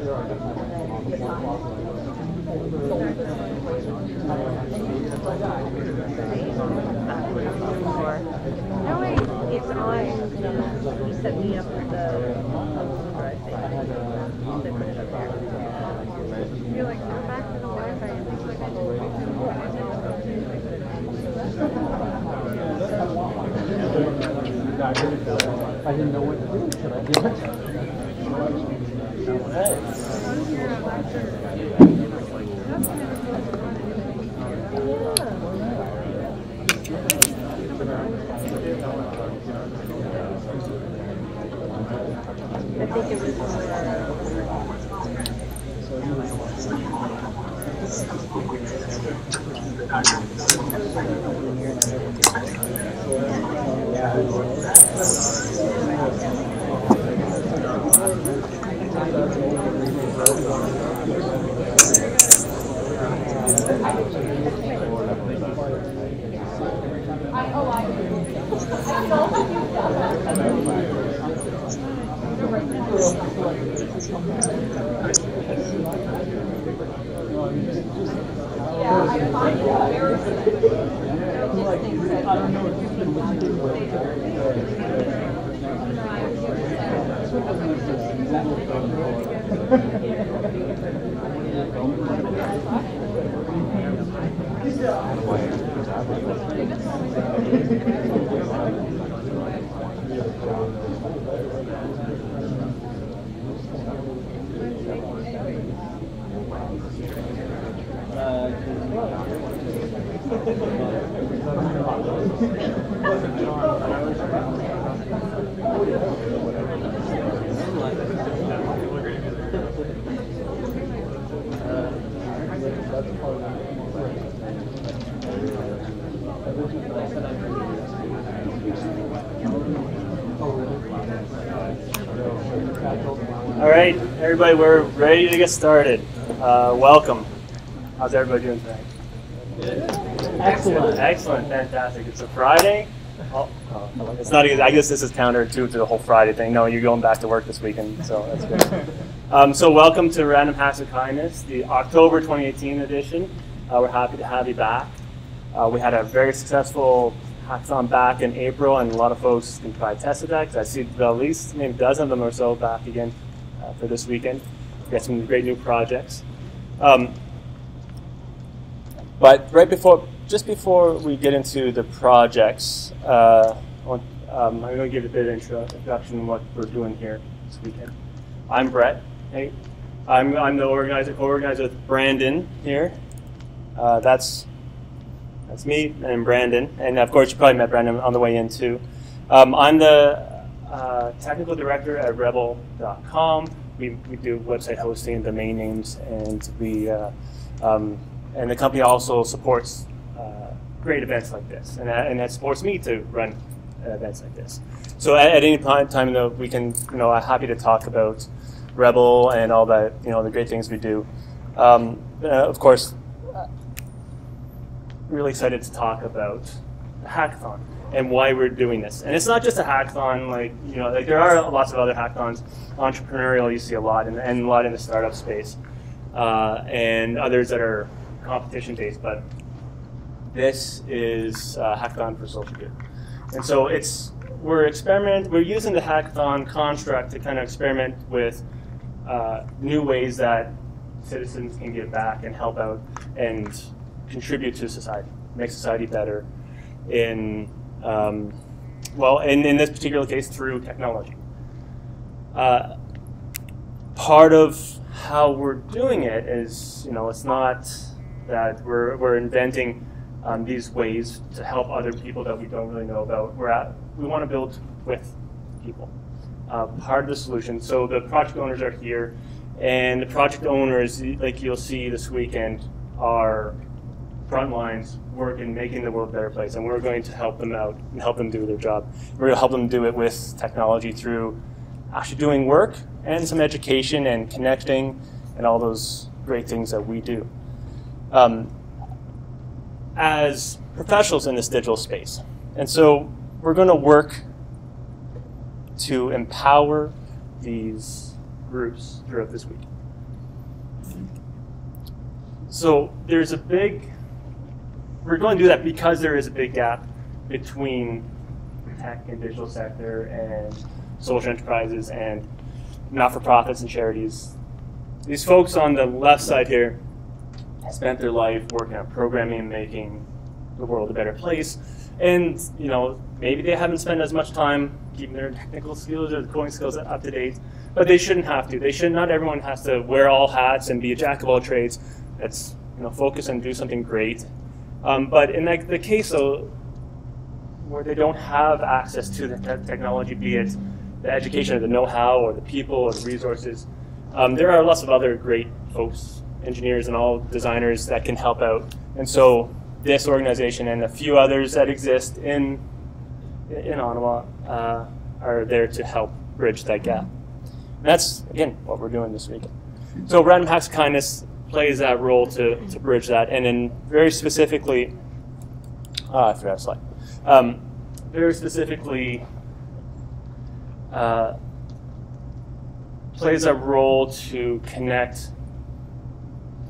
No, wait, it's on. You set me up for the drive thing. They put it up there. You're like, go back to the Wi-Fi and things like I didn't know what to do. Should I do it? I think it was All right, everybody, we're ready to get started. Welcome. How's everybody doing tonight? Excellent, excellent, fantastic. It's a Friday. Oh, it's not. I guess this is counterintuitive to the whole Friday thing. No, you're going back to work this weekend, so that's good. So welcome to Random Acts of Kindness, the October 2018 edition. We're happy to have you back. We had a very successful hackathon back in April, and a lot of folks can probably attest to that, because I see at least maybe a dozen of them or so back again for this weekend. We got some great new projects. But just before we get into the projects, I'm going to give a bit of introduction on what we're doing here this weekend. I'm Brett. Hey, I'm the co-organizer with Brandon here. That's me and Brandon, and of course you probably met Brandon on the way in too. I'm the technical director at RHoK. We do website hosting, domain names, and and the company also supports great events like this, and that supports me to run events like this. So at any time, we can, I'm happy to talk about Rebel and all that, the great things we do. Of course, really excited to talk about the hackathon and why we're doing this. And it's not just a hackathon, like there are lots of other hackathons, entrepreneurial you see a lot, and a lot in the startup space, and others that are competition-based, but this is a hackathon for social good. And so we're using the hackathon construct to kind of experiment with new ways that citizens can give back and help out and contribute to society, make society better in this particular case through technology. Part of how we're doing it is, it's not that we're inventing these ways to help other people that we don't really know about. We want to build with people. Part of the solution. So the project owners are here, and the project owners, like you'll see this weekend, are front lines working, making the world a better place, and we're going to help them out and help them do their job. We're going to help them do it with technology through actually doing work and some education and connecting and all those great things that we do. As professionals in this digital space. And so we're going to work to empower these groups throughout this week. So there's a big, we're going to do that because there is a big gap between the tech and digital sector and social enterprises and not-for-profits and charities. These folks on the left side here spent their life working on programming and making the world a better place. And you know, maybe they haven't spent as much time keeping their technical skills or the coding skills up to date, but they shouldn't have to. They should not. Everyone has to wear all hats and be a jack of all trades. That's, you know, focus and do something great. But in the case though, where they don't have access to the technology, be it the education or the know-how or the people or the resources, there are lots of other great folks, engineers and all designers that can help out. And so this organization and a few others that exist in Ottawa are there to help bridge that gap. And that's, again, what we're doing this weekend. So Random Acts of Kindness plays that role to bridge that, and then very specifically, I forgot a slide. Very specifically plays a role to connect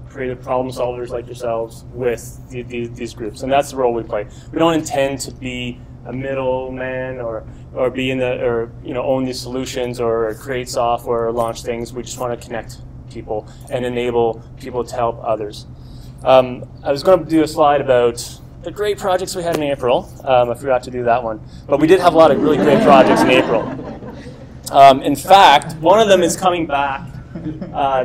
creative problem solvers like yourselves with these groups, and that's the role we play. We don't intend to be a middleman or be in the, or you know, own these solutions or create software or launch things. We just want to connect people and enable people to help others. I was going to do a slide about the great projects we had in April. I forgot to do that one, but we did have a lot of really great projects in April. In fact, one of them is coming back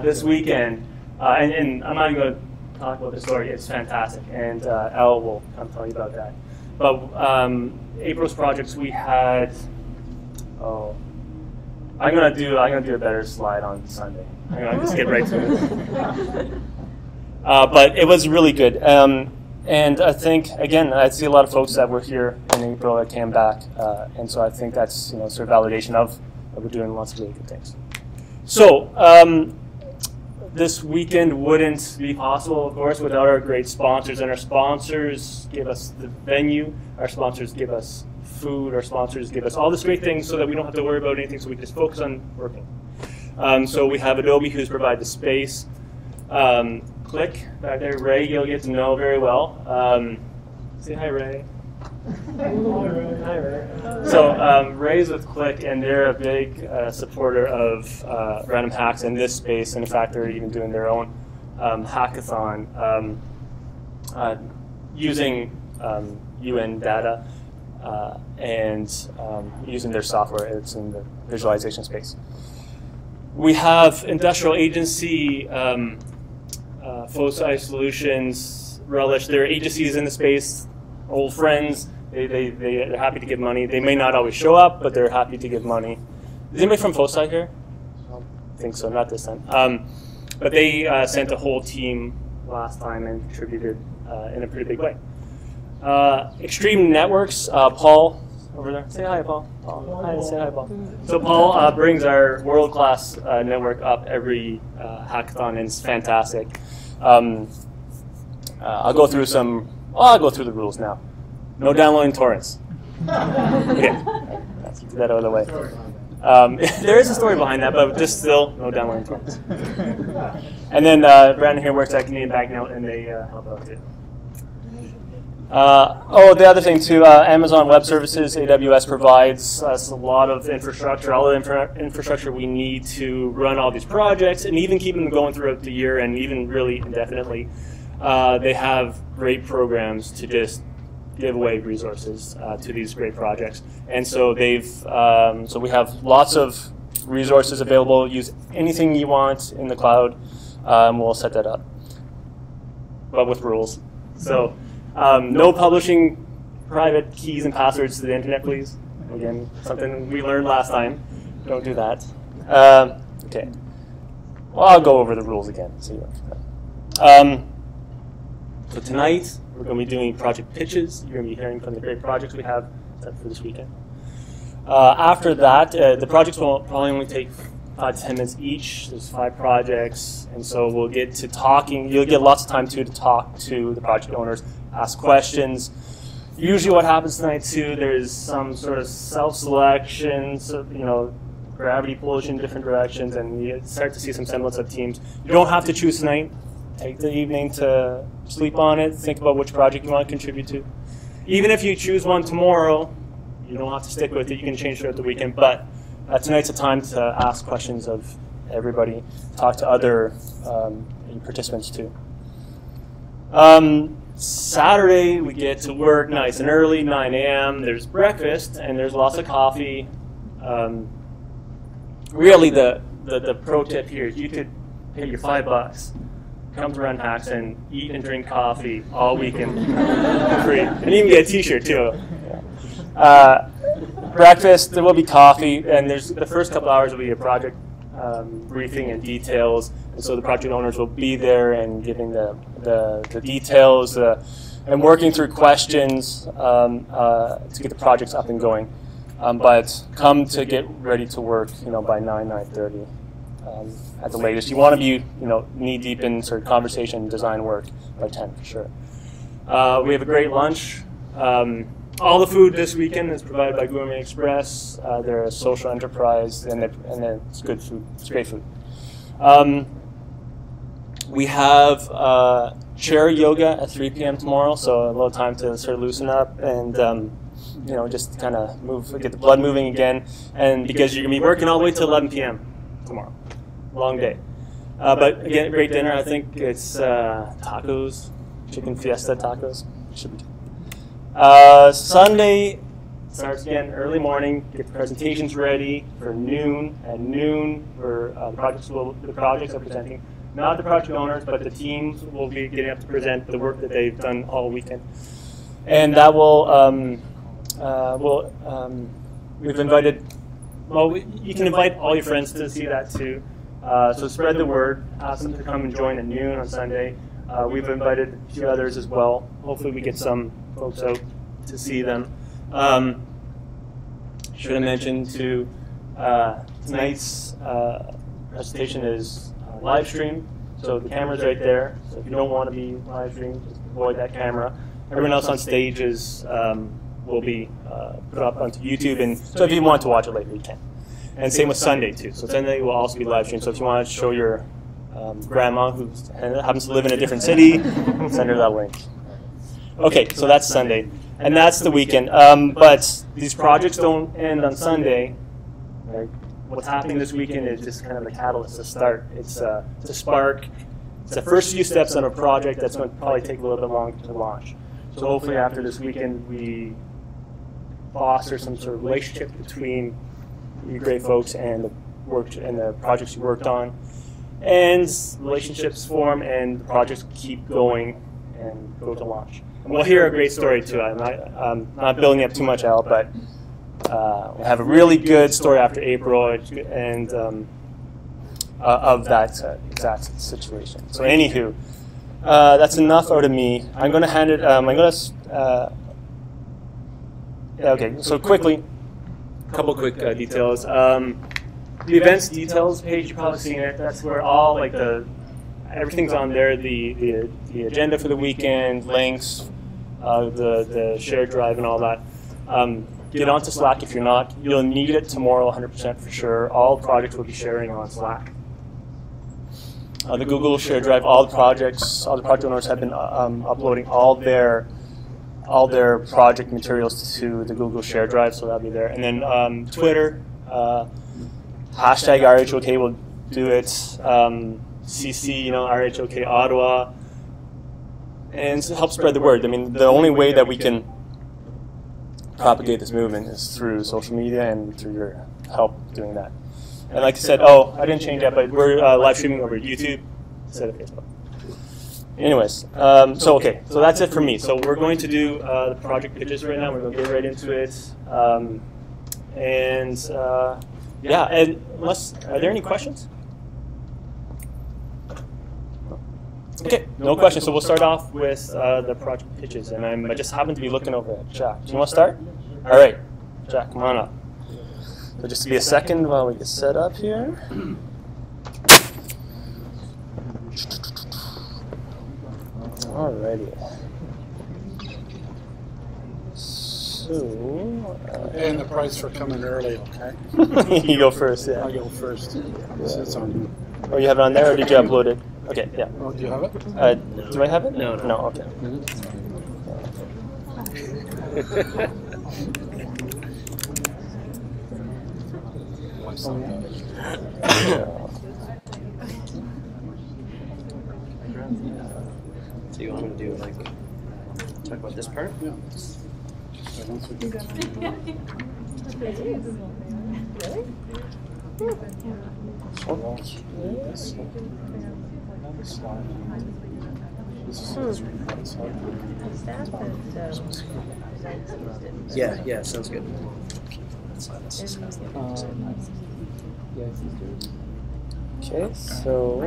this weekend. And I'm not even going to talk about the story. It's fantastic, and Elle will come tell you about that. But April's projects, we had. Oh, I'm gonna do a better slide on Sunday. I'm gonna just get right to it. But it was really good, and I think again I see a lot of folks that were here in April that came back, and so I think that's, you know, sort of validation of that we're doing lots of really good things. So. This weekend wouldn't be possible, of course, without our great sponsors. And our sponsors give us the venue, our sponsors give us food, our sponsors give us all these great things so that we don't have to worry about anything, so we just focus on working. So we have Adobe, who's provided the space. Click back there, Ray, you'll get to know very well. Say hi, Ray. Hi, Ray. So Ray's with Click, and they're a big supporter of Random Hacks in this space. And in fact, they're even doing their own hackathon using UN data and using their software. It's in the visualization space. We have industrial agency, Foci Solutions, Relish. There are agencies in the space, old friends. They're happy to give money. They may not always show up, but they're happy to give money. Is anybody from Foci here? I think so, not this time. But they sent a whole team last time and contributed in a pretty big way. Extreme Networks, Paul over there. Say hi, Paul. Hi, say hi, Paul. So Paul brings our world-class network up every hackathon, and it's fantastic. I'll go through the rules now. No downloading torrents. Okay, let's get that out of the way. There is a story behind that, but just still, no downloading torrents. And then Brandon here works at Canadian Banknote, and they help out too. The other thing too, Amazon Web Services, AWS provides us a lot of infrastructure, all the infrastructure we need to run all these projects, and even keep them going throughout the year, and even really indefinitely. They have great programs to just give away resources to these great projects, and so they've so we have lots of resources available. Use anything you want in the cloud. We'll set that up, but with rules. So no publishing private keys and passwords to the internet, please. Again, something we learned last time. Don't do that. Okay. Well, I'll go over the rules again. So tonight, we're going to be doing project pitches. You're going to be hearing from the great projects we have set for this weekend. After that, the projects will probably only take 5 to 10 minutes each. There's 5 projects, and so we'll get to talking. You'll get lots of time too to talk to the project owners, ask questions. Usually what happens tonight too, there's some sort of self-selection, so, you know, gravity pulls you in different directions, and you start to see some semblance of teams. You don't have to choose tonight. Take the evening to sleep on it, think about which project you want to contribute to. Even if you choose one tomorrow, you don't have to stick with it. You can change throughout the weekend, but tonight's a time to ask questions of everybody, talk to other participants too. Saturday, we get to work nice and early, 9 a.m. There's breakfast, and there's lots of coffee. Really, the pro tip here is you could pay your $5, come to RHoK and eat and drink coffee all weekend for free. And even get a t-shirt too. Breakfast, there will be coffee, and the first couple hours will be a project briefing and details. And so the project owners will be there and giving the details and working through questions to get the projects up and going. But come to get ready to work, by 9:30 at the latest. You want to be, knee deep in sort of conversation and design work by 10 for sure. We have a great lunch. All the food this weekend is provided by Gourmet Express. They're a social enterprise, and it's good food. It's great food. We have chair yoga at 3 p.m. tomorrow, so a little time to sort of loosen up and just kind of get the blood moving again. And because you're gonna be working all the way till 11 p.m. tomorrow, long day. But again, a great dinner. I think it's tacos, chicken fiesta tacos. Should be. Sunday starts again early morning. Get the presentations ready for noon. At noon, the projects are presenting. Not the project owners, but the teams will be getting up to present the work that they've done all weekend. And that will, we've invited, you can invite all your friends to see that too. So spread the word, ask them to come and join at noon on Sunday. We've invited a few others as well. Hopefully we get some folks out to see them. Should have mentioned too, tonight's presentation is live stream, so the camera's right there. So if you don't want to be live streamed, just avoid that camera. Everyone else on stage will be put up onto YouTube, and so if you want to watch it later, you can. And same with Sunday too. So Sunday will also be live streamed. So if you want to show your grandma who happens to live in a different city, send her that link. Okay, so that's Sunday, and that's the weekend. But these projects don't end on Sunday. Right? What's happening this weekend is just kind of the catalyst to start. It's a spark. It's the first few steps on a project that's going to probably take a little bit longer to launch. So hopefully after this weekend we foster some sort of relationship between you great folks and the work and the projects you worked on, and relationships form and the projects keep going and go to launch. And we'll hear a great story too. I'm not building up too much out, but we have a really good story after April and of that exact situation. So anywho, that's enough out of me. I'm going to hand it. Okay. So quickly, a couple quick details. The events details page, you've probably seen it. That's where all everything's on there. The agenda for the weekend, links, the shared drive, and all that. Get onto Slack if you're not. You'll need it tomorrow, 100% for sure. All projects will be sharing on Slack. The Google Share Drive, all the project owners have been uploading all their project materials to the Google Share Drive, so that'll be there. And then Twitter, hashtag RHoK will do it. CC, RHoK Ottawa, and help spread the word. I mean, the only way that we can propagate this movement is through social media and through your help doing that. And like I said, I didn't change that, but we're live streaming over YouTube instead of Facebook. Anyways, so that's it for me. So we're going to do the project pitches right now. We're going to get right into it. Yeah, and are there any questions? Okay, no questions. So we'll start off with the project pitches, and I just happen to be looking over at Jack. Do you want to start? All right, Jack, come on up. So just be a second while we get set up here. Alrighty. So Paying the price for coming early, okay? You go first, yeah. I'll go first. This is on you. Oh, you have it on there, or did you upload it? Okay, yeah. Oh, do you have it? Do I have it? No. No, okay. So you want me to do like talk about this part? Yeah. So once we get Yeah, sounds good. Okay, so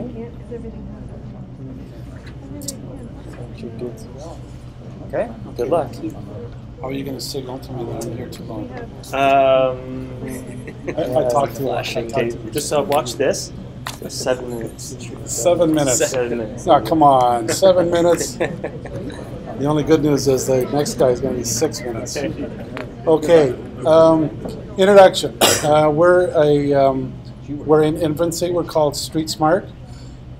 okay, good luck. How are you going to signal to me that I'm here too long? I talked to Okay, just watch this. 7 minutes. 7 minutes. 7 minutes. No, come on, 7 minutes. The only good news is the next guy is going to be 6 minutes. Okay, introduction. We're in infancy. We're called Street Smart,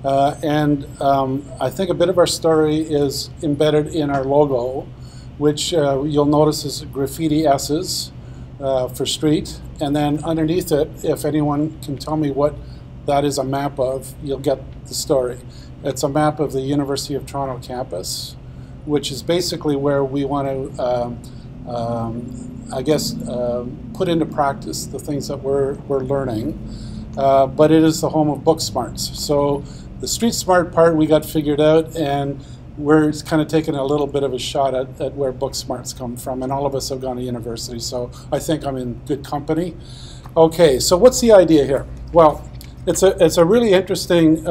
and I think a bit of our story is embedded in our logo, which you'll notice is graffiti S's for street, and then underneath it, if anyone can tell me what that is a map of, you'll get the story. It's a map of the University of Toronto campus, which is basically where we want to, I guess, put into practice the things that we're learning. But it is the home of book smarts. So the street smart part we got figured out, and we're kind of taking a little bit of a shot at where book smarts come from. And all of us have gone to university, so I think I'm in good company. Okay, so what's the idea here? Well, it's a really interesting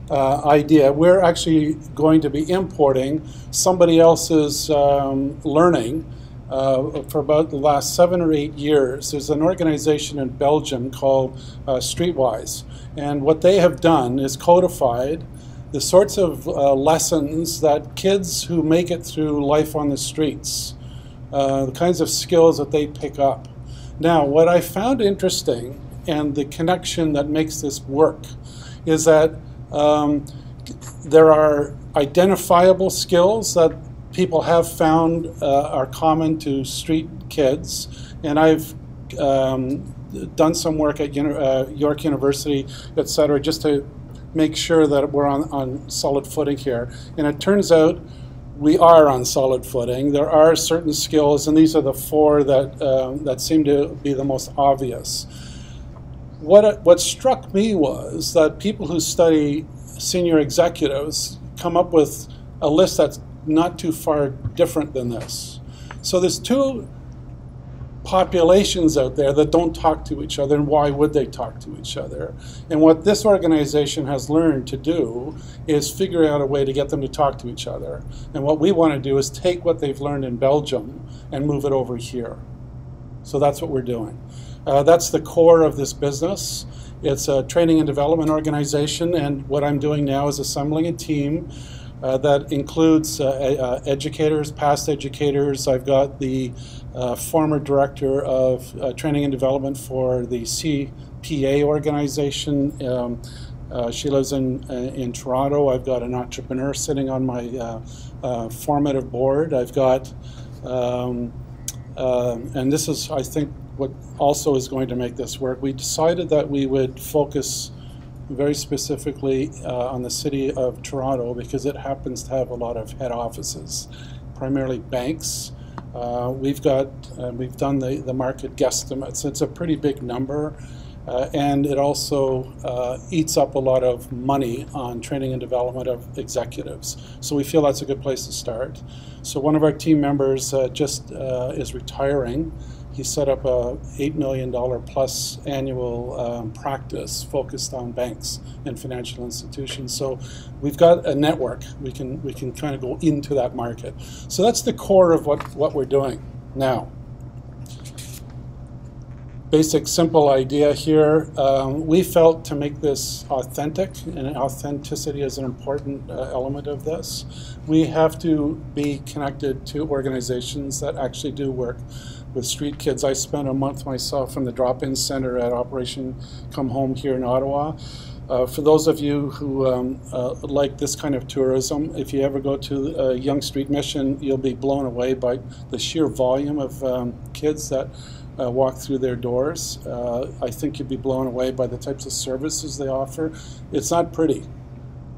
idea. We're actually going to be importing somebody else's learning for about the last 7 or 8 years. There's an organization in Belgium called Streetwise, and what they have done is codified the sorts of lessons that kids who make it through life on the streets, the kinds of skills that they pick up. Now, what I found interesting, and the connection that makes this work, is that there are identifiable skills that people have found are common to street kids, and I've done some work at York University, etc., just to make sure that we're on solid footing here. And it turns out we are on solid footing. There are certain skills, and these are the 4 that seem to be the most obvious. What struck me was that people who study senior executives come up with a list that's not too far different than this. So there's 2 populations out there that don't talk to each other, and why would they talk to each other? And what this organization has learned to do is figure out a way to get them to talk to each other. And what we want to do is take what they've learned in Belgium and move it over here. So that's what we're doing. That's the core of this business. It's a training and development organization, and what I'm doing now is assembling a team that includes educators, past educators. I've got the former director of training and development for the CPA organization. She lives in Toronto. I've got an entrepreneur sitting on my formative board. I've got, and this is, I think, what also is going to make this work. We decided that we would focus very specifically on the city of Toronto because it happens to have a lot of head offices, primarily banks. We've done the market guesstimates. It's a pretty big number, and it also eats up a lot of money on training and development of executives. So we feel that's a good place to start. So one of our team members just is retiring. He set up a $8 million plus annual practice focused on banks and financial institutions. So we've got a network. We can kind of go into that market. So that's the core of what we're doing now. basic, simple idea here. We felt to make this authentic, and authenticity is an important element of this, we have to be connected to organizations that actually do work with street kids. I spent a month myself in the drop-in center at Operation Come Home here in Ottawa. For those of you who like this kind of tourism, if you ever go to a Young Street Mission, you'll be blown away by the sheer volume of kids that walk through their doors. I think you'd be blown away by the types of services they offer. It's not pretty,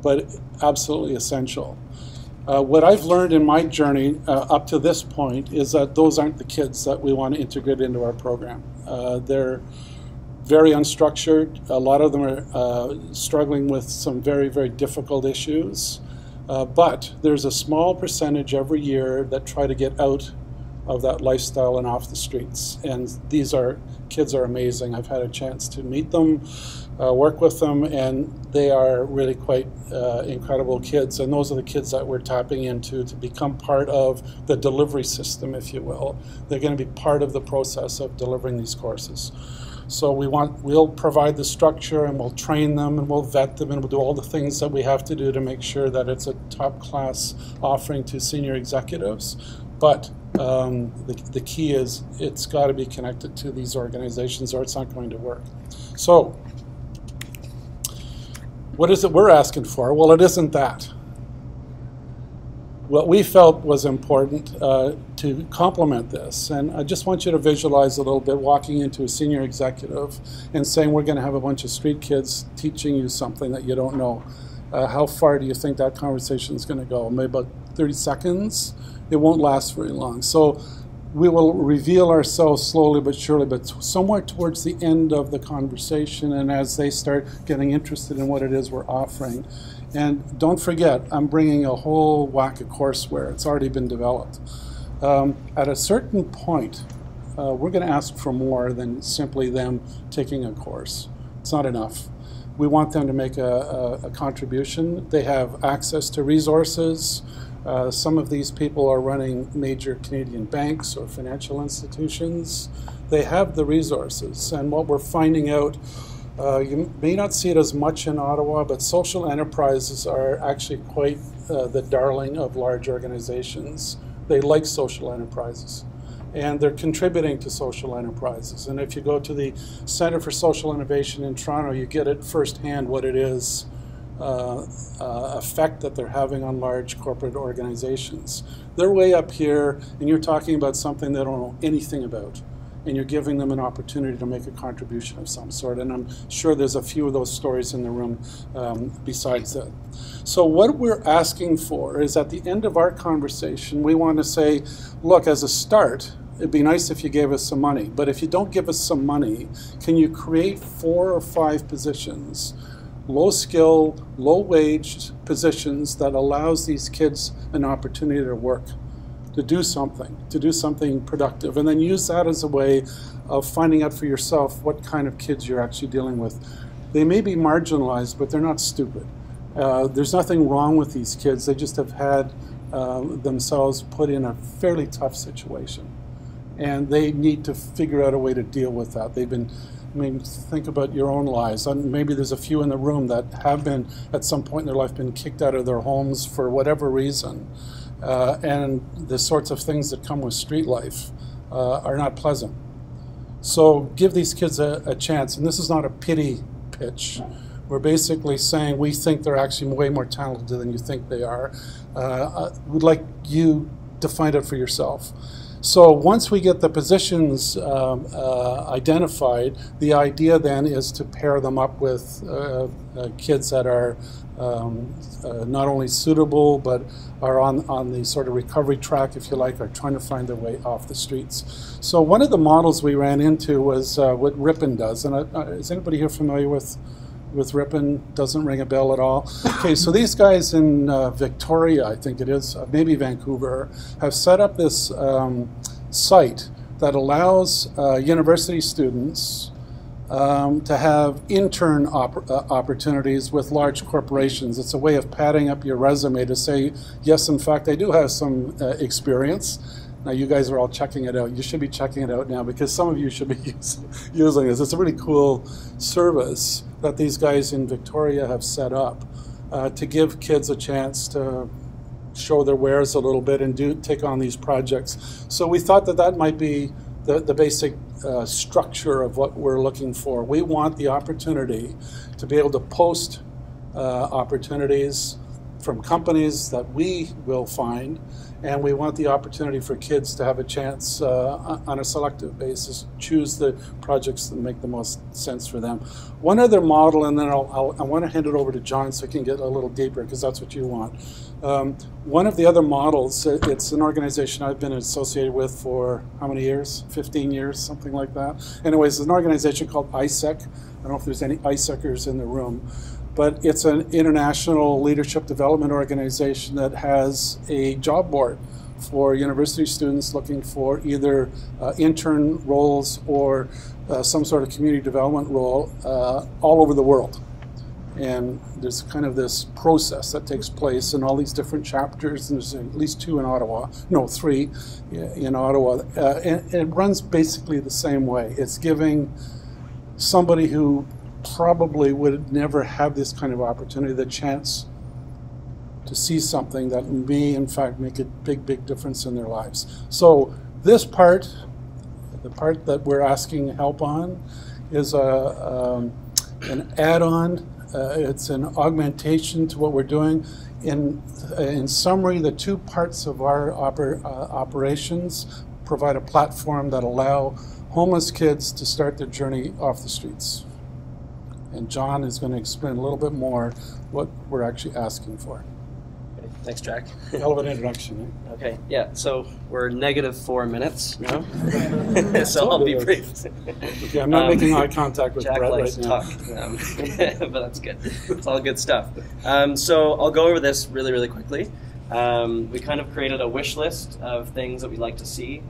but absolutely essential. What I've learned in my journey up to this point is that those aren't the kids that we want to integrate into our program. They're very unstructured. A lot of them are struggling with some very, very difficult issues. But there's a small percentage every year that try to get out of that lifestyle and off the streets. And these kids are amazing. I've had a chance to meet them, work with them, and they are really quite incredible kids. And those are the kids that we're tapping into to become part of the delivery system, if you will. They're going to be part of the process of delivering these courses. So we'll provide the structure, and we'll train them, and we'll vet them, and we'll do all the things that we have to do to make sure that it's a top-class offering to senior executives. But the key is it's got to be connected to these organizations, or it's not going to work. So what is it we're asking for? Well, it isn't that. What we felt was important to complement this, and I just want you to visualize a little bit walking into a senior executive and saying, we're going to have a bunch of street kids teaching you something that you don't know. How far do you think that conversation is going to go? Maybe about 30 seconds? It won't last very long. So we will reveal ourselves slowly but surely, but somewhere towards the end of the conversation, and as they start getting interested in what it is we're offering. And don't forget, I'm bringing a whole whack of courseware. It's already been developed. At a certain point, we're going to ask for more than simply them taking a course. It's not enough. We want them to make a contribution. They have access to resources. Some of these people are running major Canadian banks or financial institutions. They have the resources, and what we're finding out, you may not see it as much in Ottawa, but social enterprises are actually quite the darling of large organizations. They like social enterprises, and they're contributing to social enterprises. And if you go to the Centre for Social Innovation in Toronto, you get it firsthand what it is, effect that they're having on large corporate organizations. They're way up here, and you're talking about something they don't know anything about, and you're giving them an opportunity to make a contribution of some sort. And I'm sure there's a few of those stories in the room besides that. So what we're asking for is, at the end of our conversation, we want to say, look, as a start, it'd be nice if you gave us some money, but if you don't give us some money, can you create 4 or 5 positions, low skill, low wage positions that allows these kids an opportunity to work, to do something productive, and then use that as a way of finding out for yourself what kind of kids you're actually dealing with. They may be marginalized, but they're not stupid. There's nothing wrong with these kids. They just have had themselves put in a fairly tough situation, and they need to figure out a way to deal with that. They've been, I mean, think about your own lives. Maybe there's a few in the room that have been, at some point in their life, been kicked out of their homes for whatever reason. And the sorts of things that come with street life are not pleasant. So give these kids a chance. And this is not a pity pitch. We're basically saying we think they're actually way more talented than you think they are. We'd like you to find out for yourself. So once we get the positions identified, the idea then is to pair them up with kids that are not only suitable, but are on the sort of recovery track, if you like, are trying to find their way off the streets. So one of the models we ran into was what Ripon does. And is anybody here familiar with Ripon? Doesn't ring a bell at all. Okay, so these guys in Victoria, I think it is, maybe Vancouver, have set up this site that allows university students to have intern opportunities with large corporations. It's a way of padding up your resume to say, yes, in fact, I do have some experience, Now you guys are all checking it out. You should be checking it out now because some of you should be using this. It's a really cool service that these guys in Victoria have set up to give kids a chance to show their wares a little bit and take on these projects. So we thought that that might be the basic structure of what we're looking for. We want the opportunity to be able to post opportunities from companies that we will find, and we want the opportunity for kids to have a chance on a selective basis, choose the projects that make the most sense for them. One other model, and then I want to hand it over to John so he can get a little deeper, because that's what you want. One of the other models, it's an organization I've been associated with for how many years? 15 years, something like that. Anyways, it's an organization called ISEC. I don't know if there's any ISECers in the room, but it's an international leadership development organization that has a job board for university students looking for either intern roles or some sort of community development role all over the world. And there's kind of this process that takes place in all these different chapters, and there's at least 2 in Ottawa, no, 3 in Ottawa. And it runs basically the same way. It's giving somebody who probably would never have this kind of opportunity the chance to see something that may in fact make a big difference in their lives. So this part, the part that we're asking help on, is an add-on. It's an augmentation to what we're doing. In summary, the 2 parts of our operations provide a platform that allow homeless kids to start their journey off the streets. And John is going to explain a little bit more what we're actually asking for. Okay, thanks, Jack. Hell of an introduction, eh? Okay, yeah, so we're -4 minutes now, so I'll be brief. Okay, I'm not making eye contact with Jack Brett likes right to now. talk, but that's good. It's all good stuff. So I'll go over this really quickly. We kind of created a wish list of things that we'd like to see.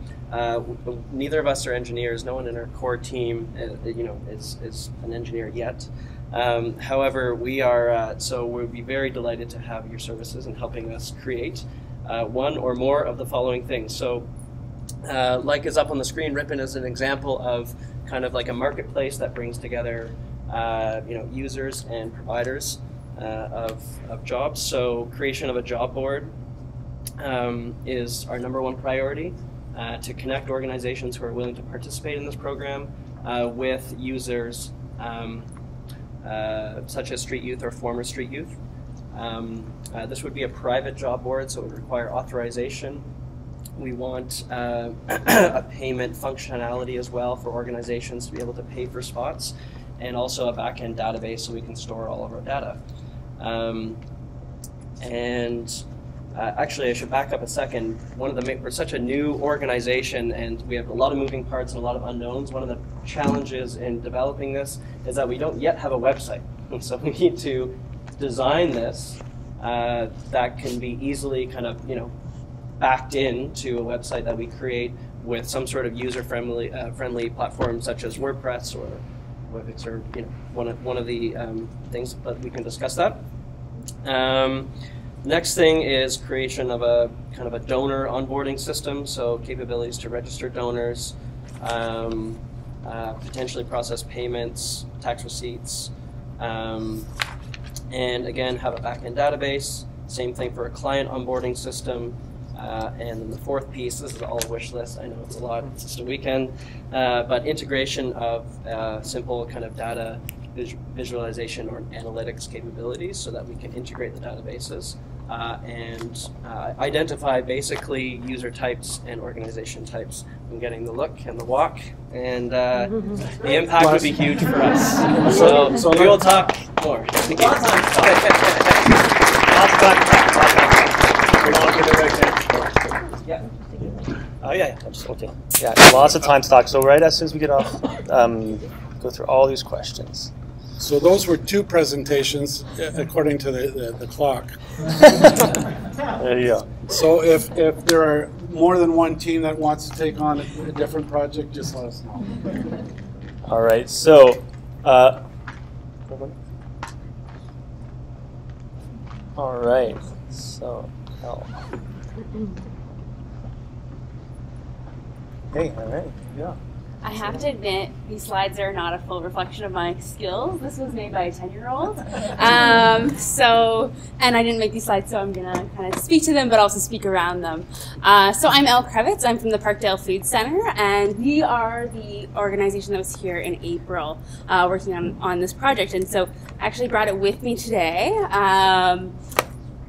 Neither of us are engineers. No one in our core team, is an engineer yet. However, we are. So we'd be very delighted to have your services in helping us create one or more of the following things. So, like is up on the screen, Ripon is an example of kind of like a marketplace that brings together, users and providers of jobs. So, creation of a job board is our #1 priority. To connect organizations who are willing to participate in this program with users such as street youth or former street youth. This would be a private job board, so it would require authorization. We want a payment functionality as well for organizations to be able to pay for spots, and also a back-end database so we can store all of our data. Actually, I should back up a second. We're such a new organization, and we have a lot of moving parts and a lot of unknowns. One of the challenges in developing this is that we don't yet have a website. So we need to design this that can be easily kind of, backed into a website that we create with some sort of user-friendly friendly platform such as WordPress or Webix, or one of the things, but we can discuss that. Next thing is creation of a kind of a donor onboarding system, so capabilities to register donors, potentially process payments, tax receipts, and again have a back-end database. Same thing for a client onboarding system. And then the 4th piece, this is all a wish list, I know it's a lot, it's just a weekend, but integration of simple kind of data visualization or analytics capabilities so that we can integrate the databases and identify basically user types and organization types. I'm getting the look and the walk, and the impact would be huge for us. So we will talk more. Thank you. Yeah. Oh yeah, absolutely. Yeah, lots of time to talk. So right as soon as we get off, go through all these questions. So those were 2 presentations according to the clock. There you go. So if there are more than one team that wants to take on a different project, just let us know. All right. So. All right. So. Hey, all right. Yeah. I have to admit, these slides are not a full reflection of my skills. This was made by a 10-year-old. And I didn't make these slides, so I'm going to kind of speak to them, but also speak around them. So I'm Elle Krevitz. I'm from the Parkdale Food Center, and we are the organization that was here in April working on this project. And so I actually brought it with me today.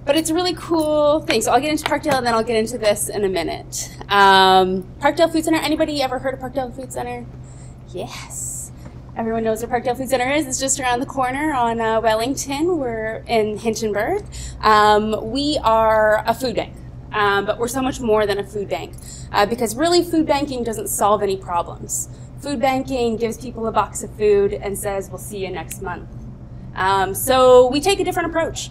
But it's a really cool thing. So I'll get into Parkdale and then I'll get into this in a minute. Parkdale Food Center, anybody ever heard of Parkdale Food Center? Yes. Everyone knows where Parkdale Food Center is. It's just around the corner on Wellington. We're in Hinchinburg. We are a food bank, but we're so much more than a food bank because really food banking doesn't solve any problems. Food banking gives people a box of food and says, we'll see you next month. So we take a different approach.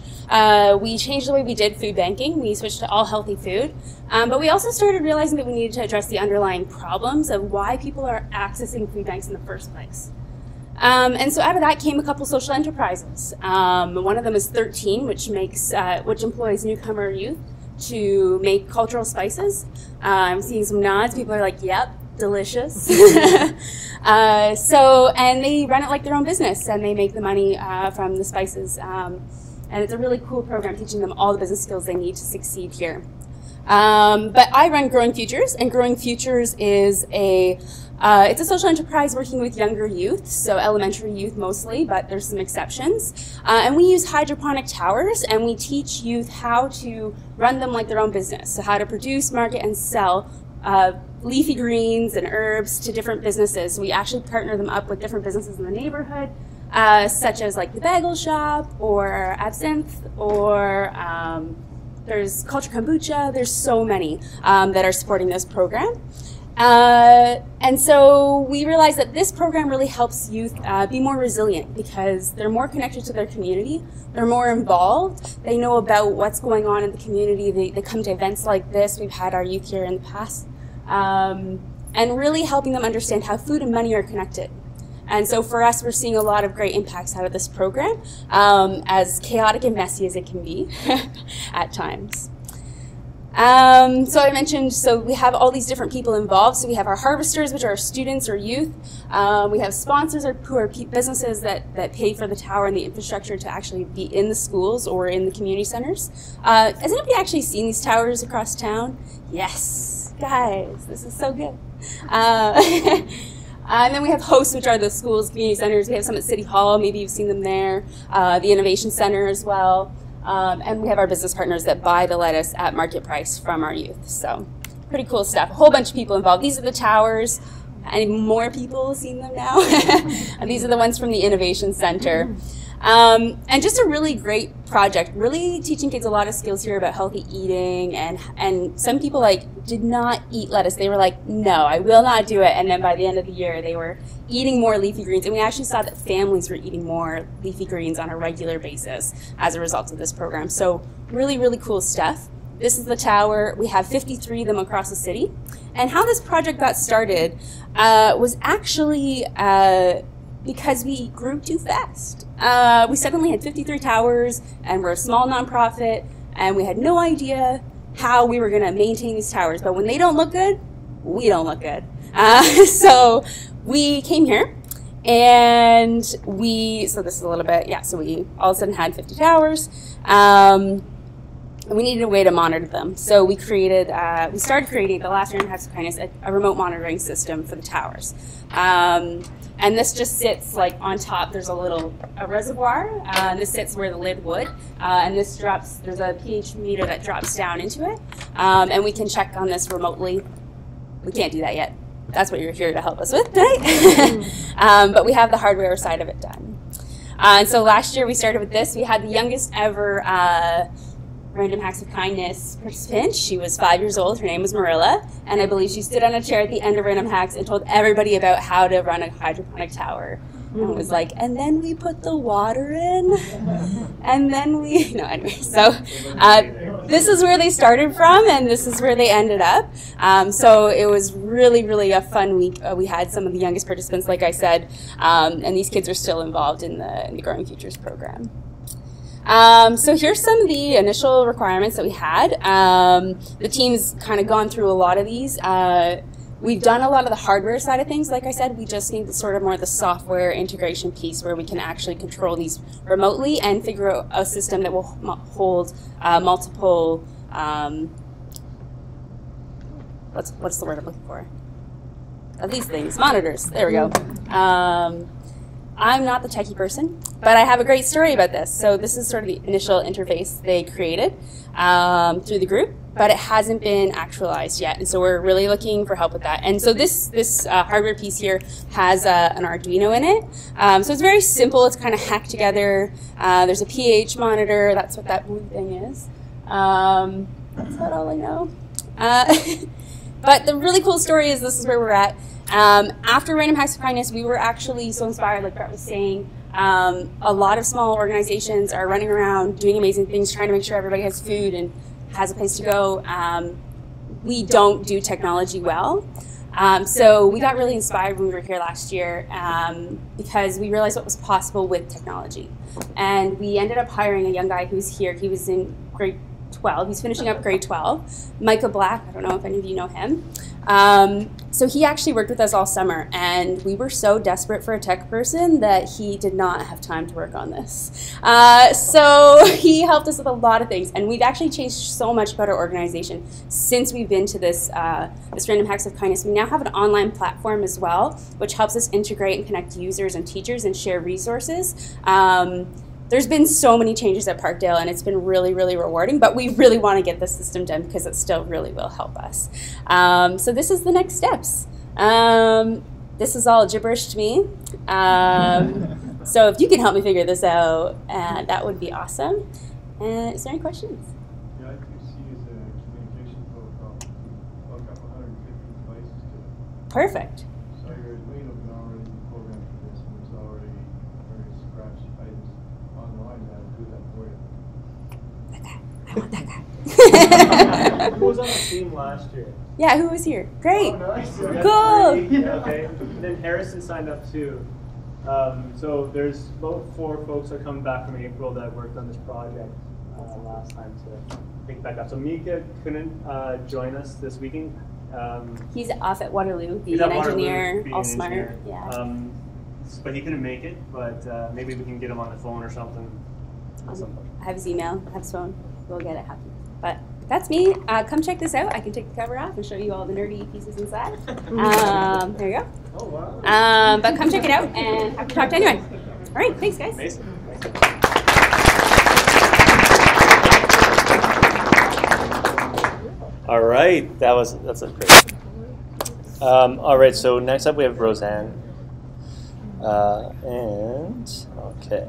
We changed the way we did food banking. We switched to all healthy food. But we also started realizing that we needed to address the underlying problems of why people are accessing food banks in the first place. And so out of that came a couple social enterprises. One of them is 13, which employs newcomer youth to make cultural spices. I'm seeing some nods. People are like, yep. Delicious. And they run it like their own business and they make the money from the spices. And it's a really cool program teaching them all the business skills they need to succeed here. But I run Growing Futures, and Growing Futures is it's a social enterprise working with younger youth, so elementary youth mostly, but there's some exceptions. And we use hydroponic towers, and we teach youth how to run them like their own business. So how to produce, market, and sell leafy greens and herbs to different businesses. So we actually partner them up with different businesses in the neighborhood, such as like the Bagel Shop or Absinthe, or there's Culture Kombucha. There's so many that are supporting this program. And so we realized that this program really helps youth be more resilient because they're more connected to their community, they're more involved, they know about what's going on in the community, they come to events like this. We've had our youth here in the past. And really helping them understand how food and money are connected. And so for us, we're seeing a lot of great impacts out of this program, as chaotic and messy as it can be at times. So I mentioned, so we have all these different people involved. So we have our harvesters, which are students or youth. We have sponsors who are businesses that pay for the tower and the infrastructure to actually be in the schools or in the community centers. Has anybody actually seen these towers across town? Yes. Guys, this is so good. And then we have hosts, which are the schools, community centers. We have some at City Hall. Maybe you've seen them there. The Innovation Center as well. And we have our business partners that buy the lettuce at market price from our youth. So pretty cool stuff. A whole bunch of people involved. These are the towers. And more people have seen them now. And these are the ones from the Innovation Center. And just a really great project, really teaching kids a lot of skills here about healthy eating, and some people did not eat lettuce. They were like, no, I will not do it. And then by the end of the year, they were eating more leafy greens. And we actually saw that families were eating more leafy greens on a regular basis as a result of this program. So really, really cool stuff. This is the tower. We have 53 of them across the city. And how this project got started was actually because we grew too fast. We suddenly had 53 towers, and we're a small nonprofit, and we had no idea how we were going to maintain these towers. But when they don't look good, we don't look good. So we came here, and so this is a little bit, so we all of a sudden had 50 towers. We needed a way to monitor them. So we started creating, the last Random Acts of Kindness, a remote monitoring system for the towers. And this just sits on top. There's a reservoir. This sits where the lid would. And this drops, there's a pH meter that drops down into it. And we can check on this remotely. We can't do that yet. That's what you're here to help us with, right? But we have the hardware side of it done. And so last year we started with this. We had the youngest ever Random Acts of Kindness participant. She was 5 years old. Her name was Marilla, and I believe she stood on a chair at the end of Random Hacks and told everybody about how to run a hydroponic tower. And was like, and then we put the water in, and then anyway. So this is where they started from, and this is where they ended up. So it was really, really a fun week. We had some of the youngest participants, like I said, and these kids are still involved in the Growing Futures program. So here's some of the initial requirements that we had. The team's kind of gone through a lot of these. We've done a lot of the hardware side of things. Like I said, we just need the sort of more the software integration piece where we can actually control these remotely and figure out a system that will hold multiple, what's the word I'm looking for? These things, monitors, there we go. I'm not the techie person, but I have a great story about this. So this is sort of the initial interface they created through the group, but it hasn't been actualized yet. And so we're really looking for help with that. And so this hardware piece here has an Arduino in it. So it's very simple. It's kind of hacked together. There's a pH monitor. That's what that blue thing is. That's about all I know. But the really cool story is this is where we're at. After Random Acts of Kindness, we were actually so inspired, like Brett was saying. A lot of small organizations are running around doing amazing things, trying to make sure everybody has food and has a place to go. We don't do technology well. So we got really inspired when we were here last year because we realized what was possible with technology. And we ended up hiring a young guy who's here. He was in grade 12. He's finishing up grade 12. Micah Black, I don't know if any of you know him. So he actually worked with us all summer, and we were so desperate for a tech person that he did not have time to work on this. So he helped us with a lot of things, and we've actually changed so much about our organization since we've been to this Random Acts of Kindness. We now have an online platform as well, which helps us integrate and connect users and teachers and share resources. There's been so many changes at Parkdale, and it's been really, really rewarding, but we really want to get this system done because it still really will help us. So this is the next steps. This is all gibberish to me. So if you can help me figure this out, that would be awesome. Is there any questions? Yeah, I do see as a communication protocol, hook up 150 devices to it. Perfect. So your Arduino can already be programmed for this, and there's already various scratch items online that do that for you. That guy. I want that guy. Who was on the team last year? Yeah, who was here? Great. Oh, nice. Cool. Okay. And then Harrison signed up too. So there's about 4 folks that come back from April that worked on this project last time to pick back up. So Mika couldn't join us this weekend. He's off at Waterloo, He's being at an Waterloo, engineer, being all an smart. engineer. Yeah. But he couldn't make it. But maybe we can get him on the phone or something. I have his email, I have his phone. We'll get it happen. But that's me. Come check this out. I can take the cover off and show you all the nerdy pieces inside. There you go. Oh wow. But come check it out and happy to talk to anyone. All right, thanks guys. Amazing. All right, that's a great. All right, so next up we have Roseanne, and okay.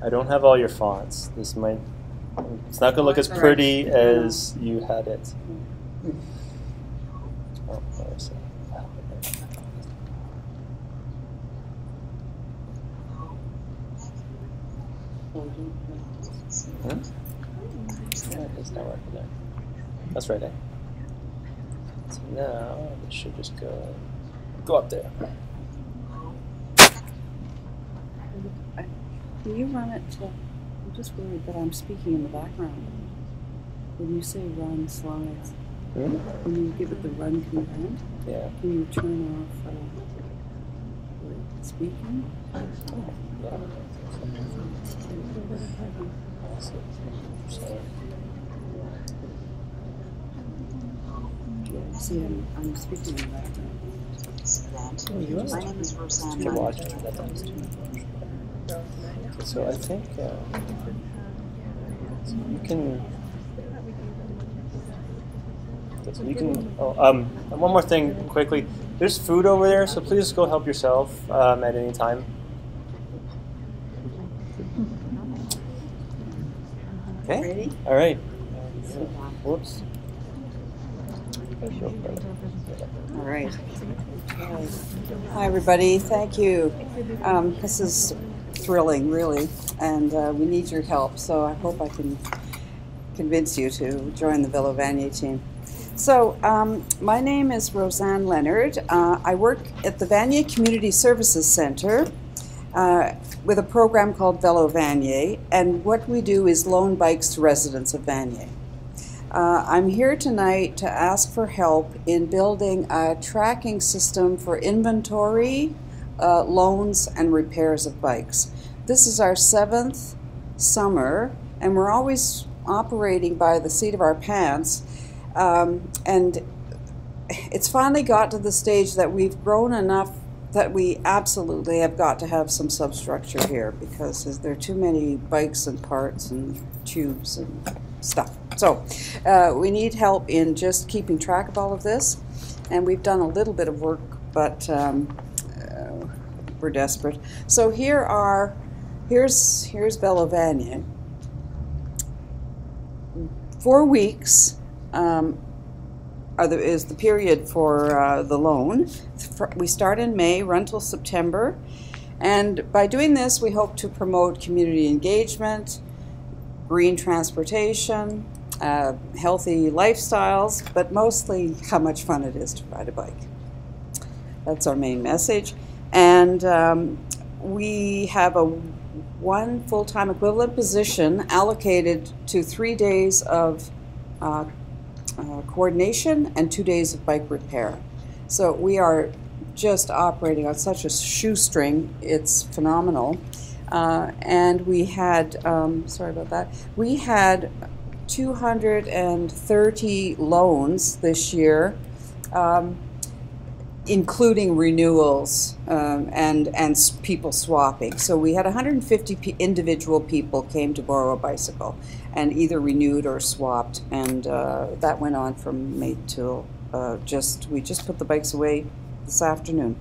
I don't have all your fonts. This might. It's not going to look as pretty as you had it. Oh, where is it? Yeah, it's not working there. That's right, eh? So now it should just go up there. Can you run it to, I'm just worried that I'm speaking in the background. When you say run slides, when you give it the run command, can you turn off speaking? Yeah. See, I'm speaking in the background. My name is Roseanne. Keep watching. So I think so you can. So you can. Oh, one more thing quickly. There's food over there, so please go help yourself at any time. Okay. Ready? All right. Whoops. All right. Hi, everybody. Thank you. This is thrilling, really, and we need your help, so I hope I can convince you to join the Villa Vanier team. So, my name is Roseanne Leonard. I work at the Vanier Community Services Center, with a program called Velo Vanier, and what we do is loan bikes to residents of Vanier. I'm here tonight to ask for help in building a tracking system for inventory, loans, and repairs of bikes. This is our 7th summer, and we're always operating by the seat of our pants, and it's finally got to the stage that we've grown enough that we absolutely have got to have some substructure here, because there are too many bikes and parts and tubes and stuff. So we need help in just keeping track of all of this, and we've done a little bit of work, but we're desperate. So here's Velo Vanier. 4 weeks is the period for the loan. We start in May, run till September, and by doing this we hope to promote community engagement, green transportation, healthy lifestyles, but mostly how much fun it is to ride a bike. That's our main message. And we have one full-time equivalent position allocated to 3 days of coordination and 2 days of bike repair. So we are just operating on such a shoestring, it's phenomenal. And we had, sorry about that, we had 230 loans this year, including renewals and people swapping. So we had 150 individual people came to borrow a bicycle and either renewed or swapped, and that went on from May till we just put the bikes away this afternoon.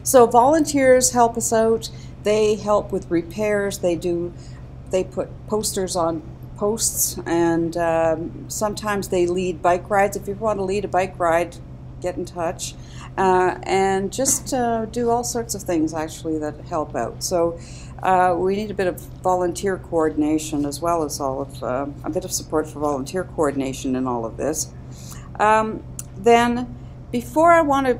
So volunteers help us out. They help with repairs. They put posters on posts, and sometimes they lead bike rides. If you want to lead a bike ride, get in touch, and just do all sorts of things actually that help out. So we need a bit of volunteer coordination, as well as all of a bit of support for volunteer coordination in all of this. Then, before I want to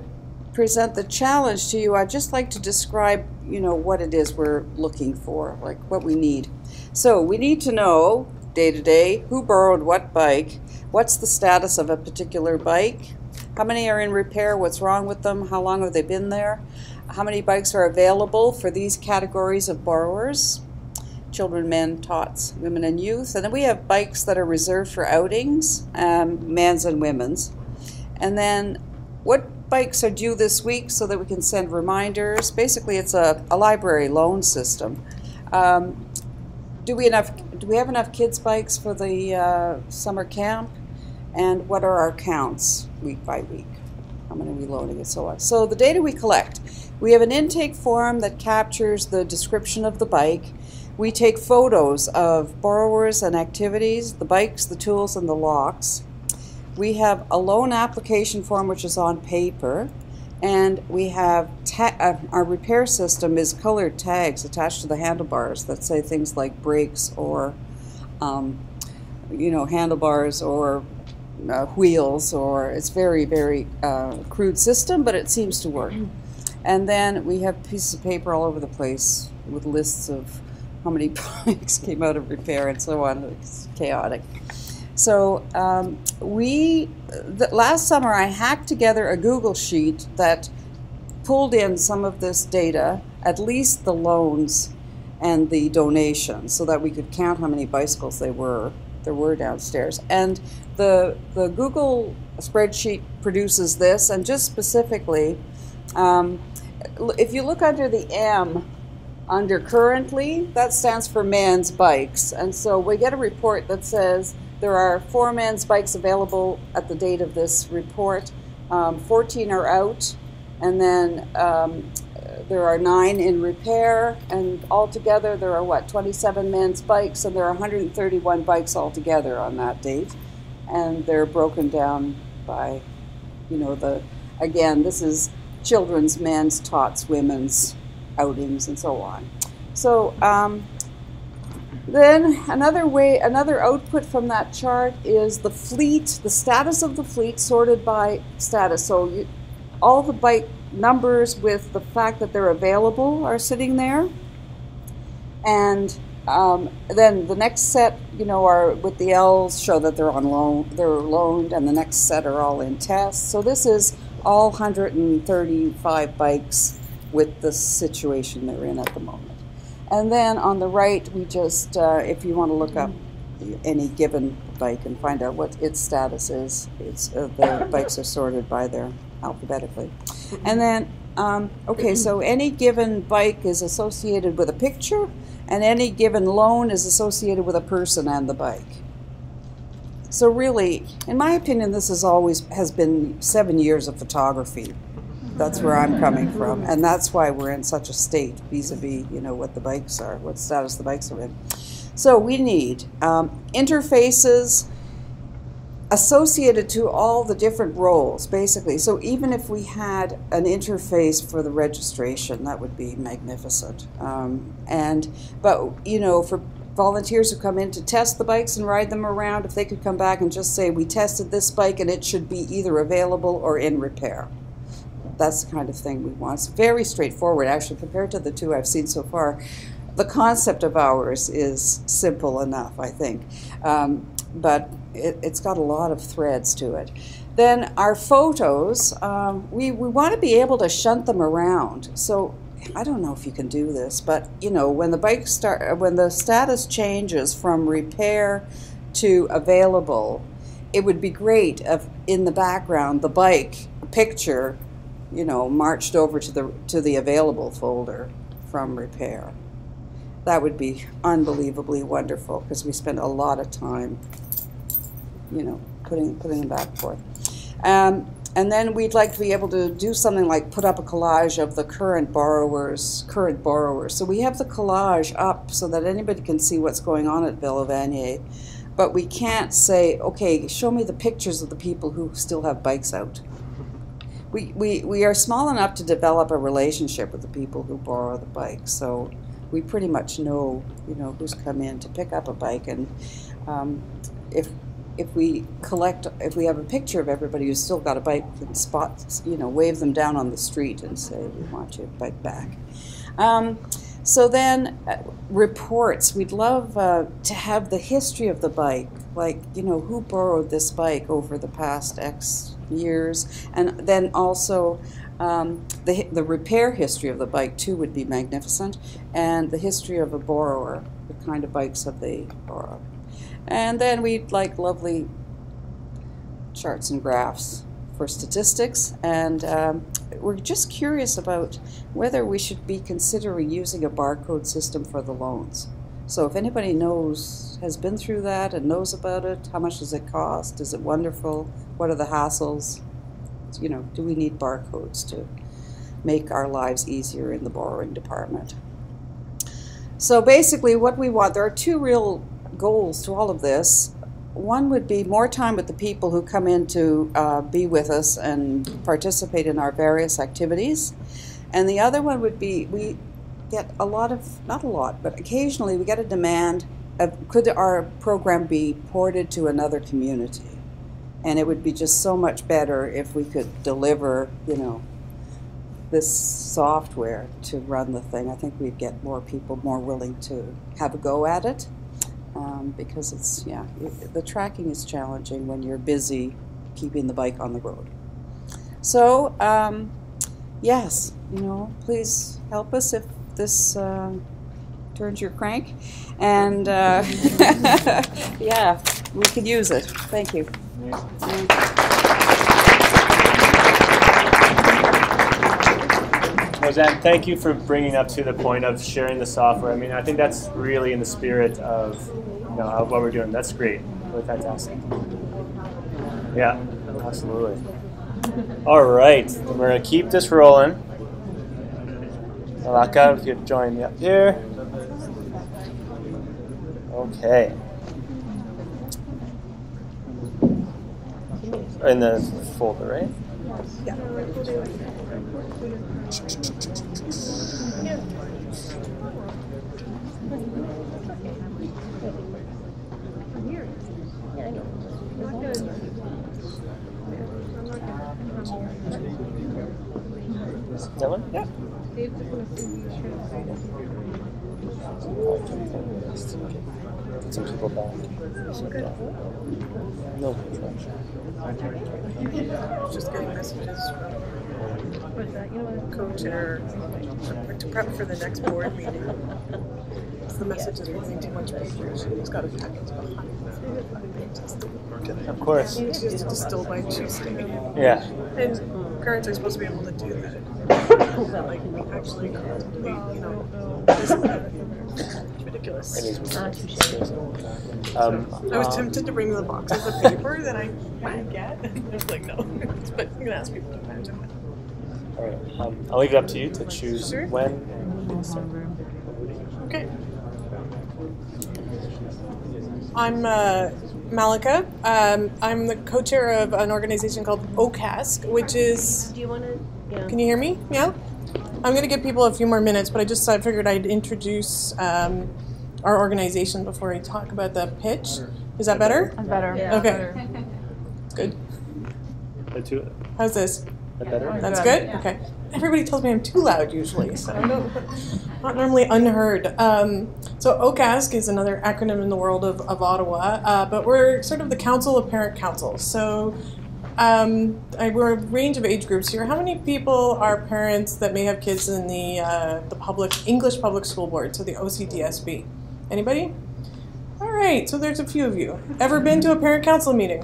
present the challenge to you, I'd just like to describe, what it is we're looking for, like what we need. So we need to know day to day who borrowed what bike, what's the status of a particular bike, how many are in repair, what's wrong with them, how long have they been there, how many bikes are available for these categories of borrowers: children, men, tots, women, and youth. And then we have bikes that are reserved for outings, men's and women's. And then what bikes are due this week so that we can send reminders. Basically, it's a library loan system. Do we have enough kids' bikes for the summer camp? And what are our counts week by week? How many are we loaning, and so on. So the data we collect. We have an intake form that captures the description of the bike. We take photos of borrowers and activities, the bikes, the tools, and the locks. We have a loan application form, which is on paper, and we have our repair system is colored tags attached to the handlebars that say things like brakes or handlebars or wheels, or it's very, very crude system, but it seems to work. And then we have pieces of paper all over the place with lists of how many bikes came out of repair and so on. It's chaotic. So last summer I hacked together a Google sheet that pulled in some of this data, at least the loans and the donations, so that we could count how many bicycles there were downstairs. And the Google spreadsheet produces this, and just specifically, if you look under the M, under currently, that stands for men's bikes. And so we get a report that says there are 4 men's bikes available at the date of this report. 14 are out, and then there are 9 in repair, and altogether there are 27 men's bikes, and there are 131 bikes altogether on that date. And they're broken down by, again, this is children's, men's, tots, women's, outings, and so on. So then another output from that chart is the fleet, the status of the fleet sorted by status. So all the bike numbers with the fact that they're available are sitting there. And then the next set, are with the L's, show that they're on loan, they're loaned, and the next set are all in test. So this is all 135 bikes with the situation they're in at the moment. And then on the right, we just, if you want to look up any given bike and find out what its status is, the bikes are sorted by their alphabetically. And then, okay, so any given bike is associated with a picture, and any given loan is associated with a person and the bike. So really, in my opinion, this has been 7 years of photography. That's where I'm coming from, and that's why we're in such a state vis-a-vis, what the bikes are, what status the bikes are in. So we need interfaces associated to all the different roles, basically. So even if we had an interface for the registration, that would be magnificent. But for volunteers who come in to test the bikes and ride them around, if they could come back and just say, we tested this bike and it should be either available or in repair. That's the kind of thing we want. It's very straightforward, actually, compared to the two I've seen so far. The concept of ours is simple enough, I think. But it's got a lot of threads to it. Then our photos, we want to be able to shunt them around. So I don't know if you can do this, but when when the status changes from repair to available, it would be great if in the background the bike picture, marched over to the available folder from repair. That would be unbelievably wonderful because we spend a lot of time, putting them back and forth. And then we'd like to be able to do something like put up a collage of the current borrowers. So we have the collage up so that anybody can see what's going on at Villevanier, but we can't say, okay, show me the pictures of the people who still have bikes out. We are small enough to develop a relationship with the people who borrow the bikes, so we pretty much know, who's come in to pick up a bike, and if we have a picture of everybody who's still got a bike, we can wave them down on the street and say, we want your bike back. So then, reports. We'd love to have the history of the bike, like, who borrowed this bike over the past X years, and then also the repair history of the bike too would be magnificent, and the history of a borrower, what kind of bikes have they borrowed. And then we'd like lovely charts and graphs for statistics, and we're just curious about whether we should be considering using a barcode system for the loans. So if anybody has been through that and knows about it, how much does it cost? Is it wonderful? What are the hassles? Do we need barcodes to make our lives easier in the borrowing department? So basically what we want, there are two real goals to all of this. One would be more time with the people who come in to be with us and participate in our various activities. And the other one would be, we get a lot of, not a lot, but occasionally we get a demand of, could our program be ported to another community? And it would be just so much better if we could deliver, this software to run the thing. I think we'd get more people more willing to have a go at it. Because it's, the tracking is challenging when you're busy keeping the bike on the road. So, yes, please help us if this turns your crank. And, yeah, we could use it. Thank you. Roseanne, thank you for bringing up to the point of sharing the software. I mean, I think that's really in the spirit of, of what we're doing. That's great. Really fantastic. Yeah, absolutely. All right, we're going to keep this rolling. Alaka, if you could join me up here. Okay. In the folder, right? Yeah. That one? Yeah. Dave's just gonna see these Get some people back. No construction. Just getting messages from What's that? You know what? coach to prep for the next board meeting. It's the message is running too much papers. She's got a packet behind Of course. It's just distilled by Tuesday. Yeah. And parents are supposed to be able to do that. That like actually contemplate, you know, this and that. It's ridiculous. It is. I was tempted to bring the boxes of paper that I might get. I was like, no. But I'm gonna ask people to imagine that. All right. I'll leave it up to you to choose Sure. when. Okay. I'm Malika. I'm the co-chair of an organization called RHoK, which is. Do you want to? Yeah. Can you hear me? Yeah? I'm going to give people a few more minutes, but I figured I'd introduce our organization before I talk about the pitch. Is that better? Better. Yeah. Okay. Good. How's this? Better? That's good? Okay. Everybody tells me I'm too loud usually, so I'm not normally unheard. So RHoK is another acronym in the world of Ottawa, but we're sort of the Council of Parent Councils. So we're a range of age groups here. How many people are parents that may have kids in the English Public School Board, so the OCDSB? Anybody? All right, so there's a few of you. Ever been to a parent council meeting?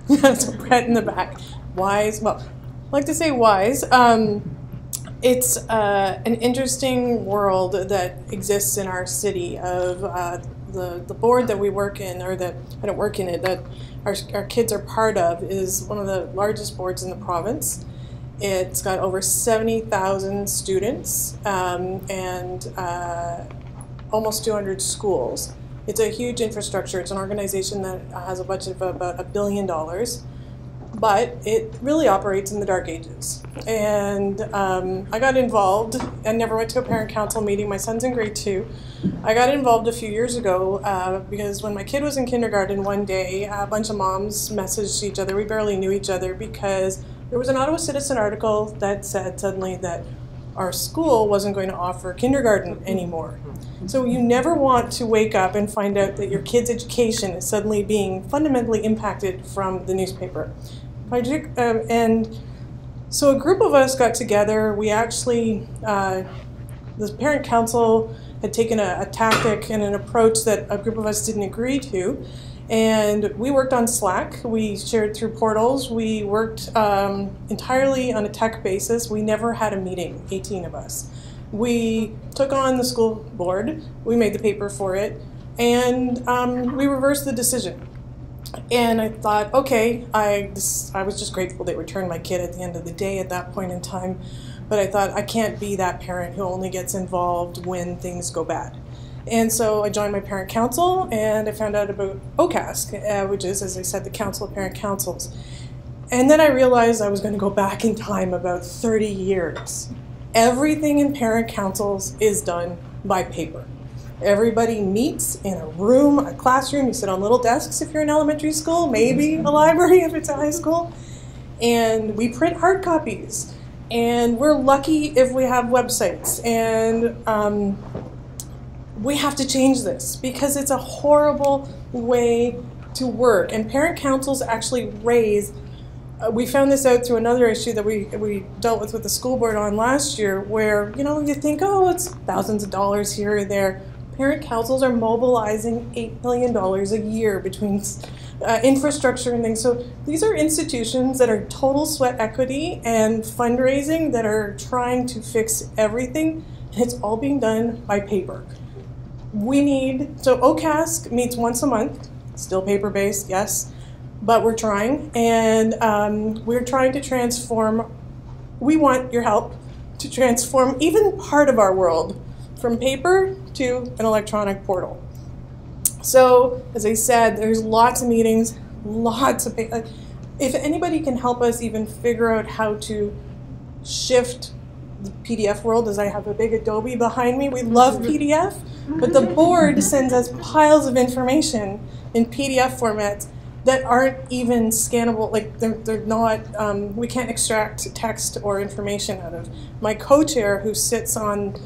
So Brett in the back. Wise, well, I like to say wise. It's an interesting world that exists in our city of the board that we work in, or that I don't work in it, that our kids are part of, is one of the largest boards in the province. It's got over 70,000 students and almost 200 schools. It's a huge infrastructure. It's an organization that has a budget of about $1 billion. But it really operates in the dark ages. And I got involved. I never went to a parent council meeting. My son's in grade 2. I got involved a few years ago because when my kid was in kindergarten one day, a bunch of moms messaged each other. We barely knew each other because there was an Ottawa Citizen article that said suddenly that our school wasn't going to offer kindergarten anymore. So you never want to wake up and find out that your kid's education is suddenly being fundamentally impacted from the newspaper. And so a group of us got together. We actually, the parent council had taken a tactic and an approach that a group of us didn't agree to. And we worked on Slack. We shared through portals. We worked entirely on a tech basis. We never had a meeting, 18 of us. We took on the school board. We made the paper for it. And we reversed the decision. And I thought, okay, I was just grateful they returned my kid at the end of the day at that point in time. But I thought, I can't be that parent who only gets involved when things go bad. And so I joined my parent council, and I found out about RHoK, which is, as I said, the Council of Parent Councils. And then I realized I was going to go back in time about 30 years. Everything in parent councils is done by paper. Everybody meets in a room, a classroom. You sit on little desks if you're in elementary school, maybe a library if it's a high school. And we print hard copies. And we're lucky if we have websites. And we have to change this because it's a horrible way to work. And parent councils actually raise, we found this out through another issue that we dealt with the school board on last year, where, you know, you think, oh, it's thousands of dollars here or there. Parent councils are mobilizing $8 million a year between infrastructure and things. So these are institutions that are total sweat equity and fundraising that are trying to fix everything. And it's all being done by paper. So RHoK meets once a month, still paper-based, yes, but we're trying. And we're trying to transform, we want your help to transform even part of our world from paper to an electronic portal. So, as I said, there's lots of meetings, lots of paper. If anybody can help us even figure out how to shift the PDF world, as I have a big Adobe behind me, we love PDF, but the board sends us piles of information in PDF formats, that aren't even scannable, like they're not, we can't extract text or information out of. My co-chair, who sits on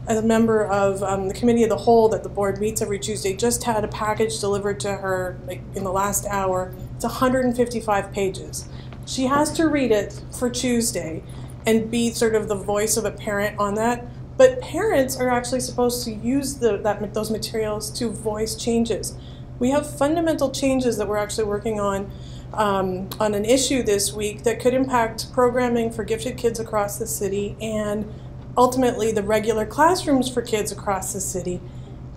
as a member of the committee of the whole that the board meets every Tuesday, just had a package delivered to her like in the last hour. It's 155 pages. She has to read it for Tuesday and be sort of the voice of a parent on that. But parents are actually supposed to use those materials to voice changes. We have fundamental changes that we're actually working on an issue this week that could impact programming for gifted kids across the city and ultimately the regular classrooms for kids across the city.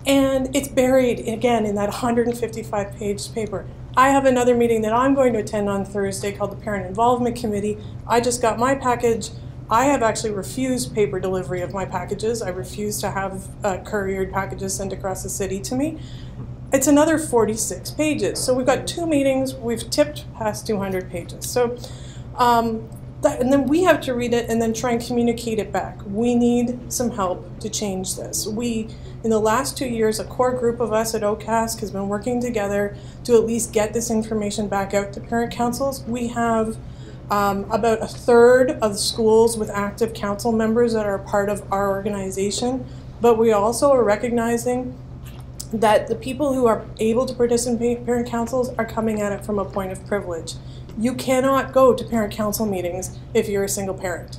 And it's buried, again, in that 155-page paper. I have another meeting that I'm going to attend on Thursday called the Parent Involvement Committee. I just got my package. I have actually refused paper delivery of my packages. I refuse to have couriered packages sent across the city to me. It's another 46 pages. So we've got 2 meetings. We've tipped past 200 pages. So, and then we have to read it and then try and communicate it back. We need some help to change this. In the last 2 years, a core group of us at OCASC has been working together to at least get this information back out to parent councils. We have about a third of the schools with active council members that are part of our organization, but we also are recognizing that the people who are able to participate in parent councils are coming at it from a point of privilege. You cannot go to parent council meetings if you're a single parent.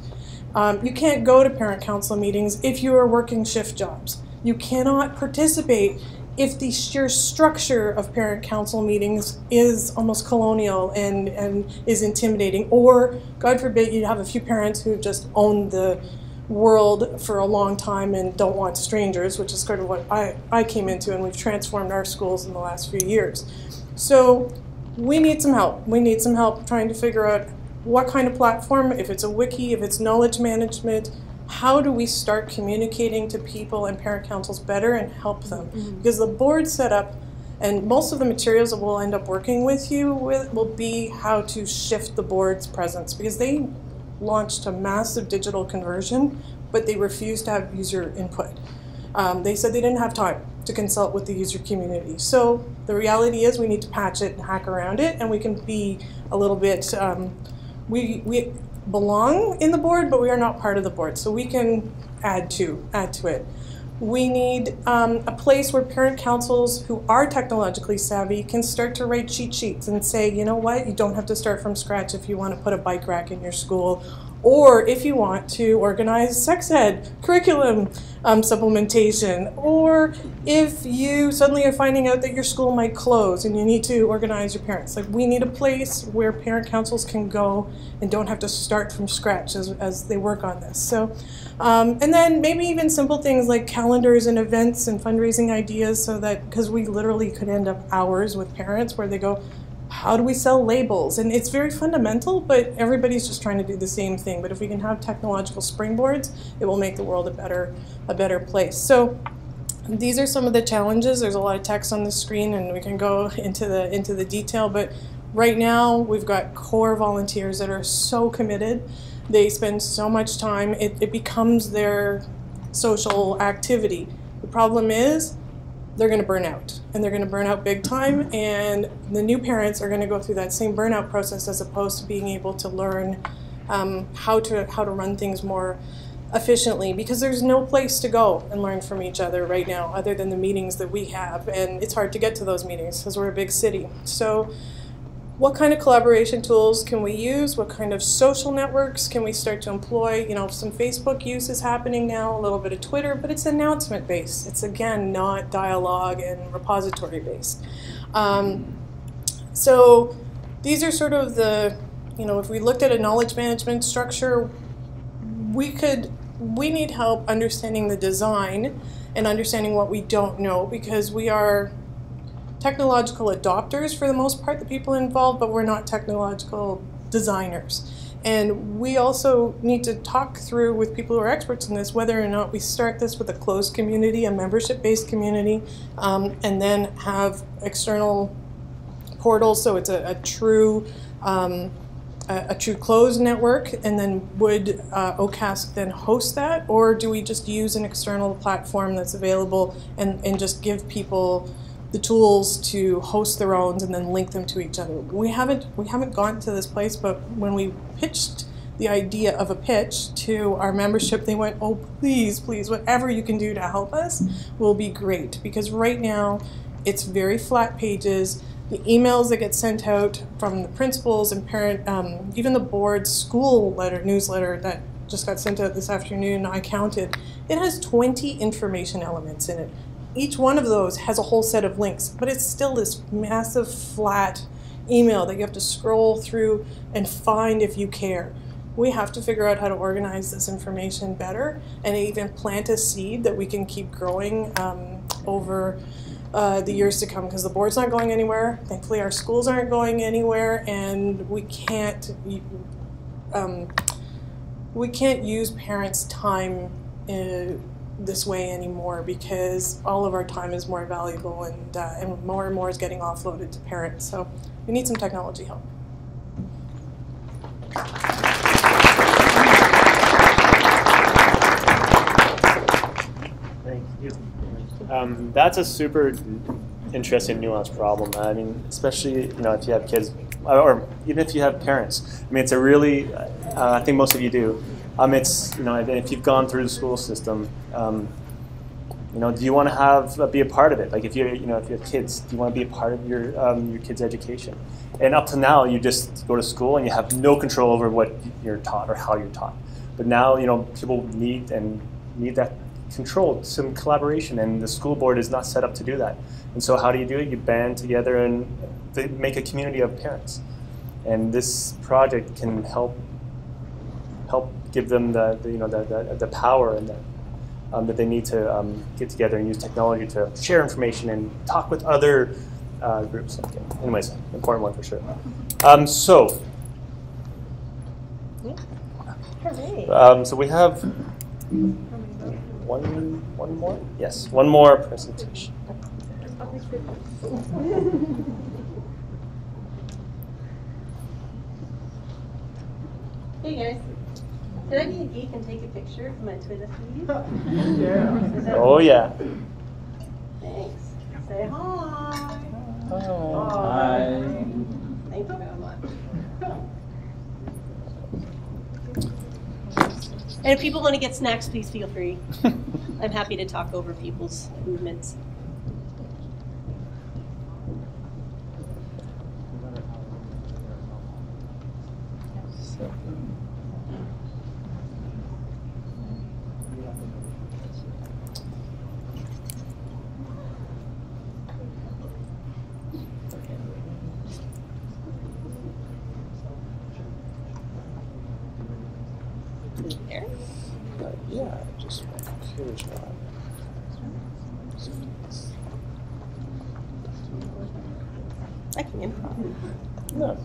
You can't go to parent council meetings if you are working shift jobs. You cannot participate if the sheer structure of parent council meetings is almost colonial and is intimidating, or, God forbid, you have a few parents who just own the world for a long time and don't want strangers, which is sort of what I came into, and we've transformed our schools in the last few years. So we need some help. We need some help trying to figure out what kind of platform, if it's a wiki, if it's knowledge management, how do we start communicating to people and parent councils better and help them? Because the board set up, and most of the materials that we'll end up working with you with will be how to shift the board's presence, because they launched a massive digital conversion, but they refused to have user input. They said they didn't have time to consult with the user community. So the reality is we need to patch it and hack around it, and we can be a little bit, we belong in the board, but we are not part of the board, so we can add to it. We need a place where parent councils who are technologically savvy can start to write cheat sheets and say, you know what, you don't have to start from scratch if you want to put a bike rack in your school, or if you want to organize sex ed curriculum supplementation, or if you suddenly are finding out that your school might close and you need to organize your parents. Like, we need a place where parent councils can go and don't have to start from scratch as they work on this. So, and then maybe even simple things like calendars and events and fundraising ideas, so that, because we literally could end up hours with parents where they go, how do we sell labels? And it's very fundamental, but everybody's just trying to do the same thing. But if we can have technological springboards, it will make the world a better place. So these are some of the challenges. There's a lot of text on the screen, and we can go into the detail. But right now, we've got core volunteers that are so committed. They spend so much time. It becomes their social activity. The problem is, they're going to burn out, and they're going to burn out big time, and the new parents are going to go through that same burnout process, as opposed to being able to learn how to run things more efficiently, because there's no place to go and learn from each other right now other than the meetings that we have, and it's hard to get to those meetings because we're a big city. So what kind of collaboration tools can we use? What kind of social networks can we start to employ? You know, some Facebook use is happening now, a little bit of Twitter, but it's announcement based. It's, again, not dialogue and repository based. So these are sort of the, you know, if we looked at a knowledge management structure, we need help understanding the design and understanding what we don't know, because we are technological adopters for the most part, the people involved, but we're not technological designers. And we also need to talk through with people who are experts in this whether or not we start this with a closed community, a membership-based community, and then have external portals, so it's a true closed network, and then would OCASC then host that, or do we just use an external platform that's available and just give people the tools to host their own and then link them to each other. We haven't gotten to this place, but when we pitched the idea of a pitch to our membership, they went, oh, please, please, whatever you can do to help us will be great. Because right now, it's very flat pages. The emails that get sent out from the principals and parent, even the board's school newsletter that just got sent out this afternoon, I counted, it has 20 information elements in it. Each one of those has a whole set of links, but it's still this massive flat email that you have to scroll through and find if you care. We have to figure out how to organize this information better and even plant a seed that we can keep growing over the years to come, because the board's not going anywhere. Thankfully, our schools aren't going anywhere, and we can't use parents' time this way anymore, because all of our time is more valuable, and more is getting offloaded to parents. So we need some technology help. Thank you. That's a super interesting, nuanced problem. I mean, especially if you have kids, or even if you have parents. I mean, it's a really, I think most of you do. It's if you've gone through the school system, do you want to be a part of it? Like if you have kids, do you want to be a part of your kids' education? And up to now, you just go to school and you have no control over what you're taught or how you're taught. But now, people need that control, some collaboration, and the school board is not set up to do that. And so how do you do it? You band together and make a community of parents. And this project can help give them the power and that they need to get together and use technology to share information and talk with other groups. Okay. Anyways, important one for sure. So we have one more? Yes, one more presentation. Hey guys, can I be a geek and take a picture for my Twitter feed? Yeah. Oh yeah. Thanks. Say hi. Hi. Thank you very much. And if people want to get snacks, please feel free. I'm happy to talk over people's movements. Yeah, just curious why. I can improv. No.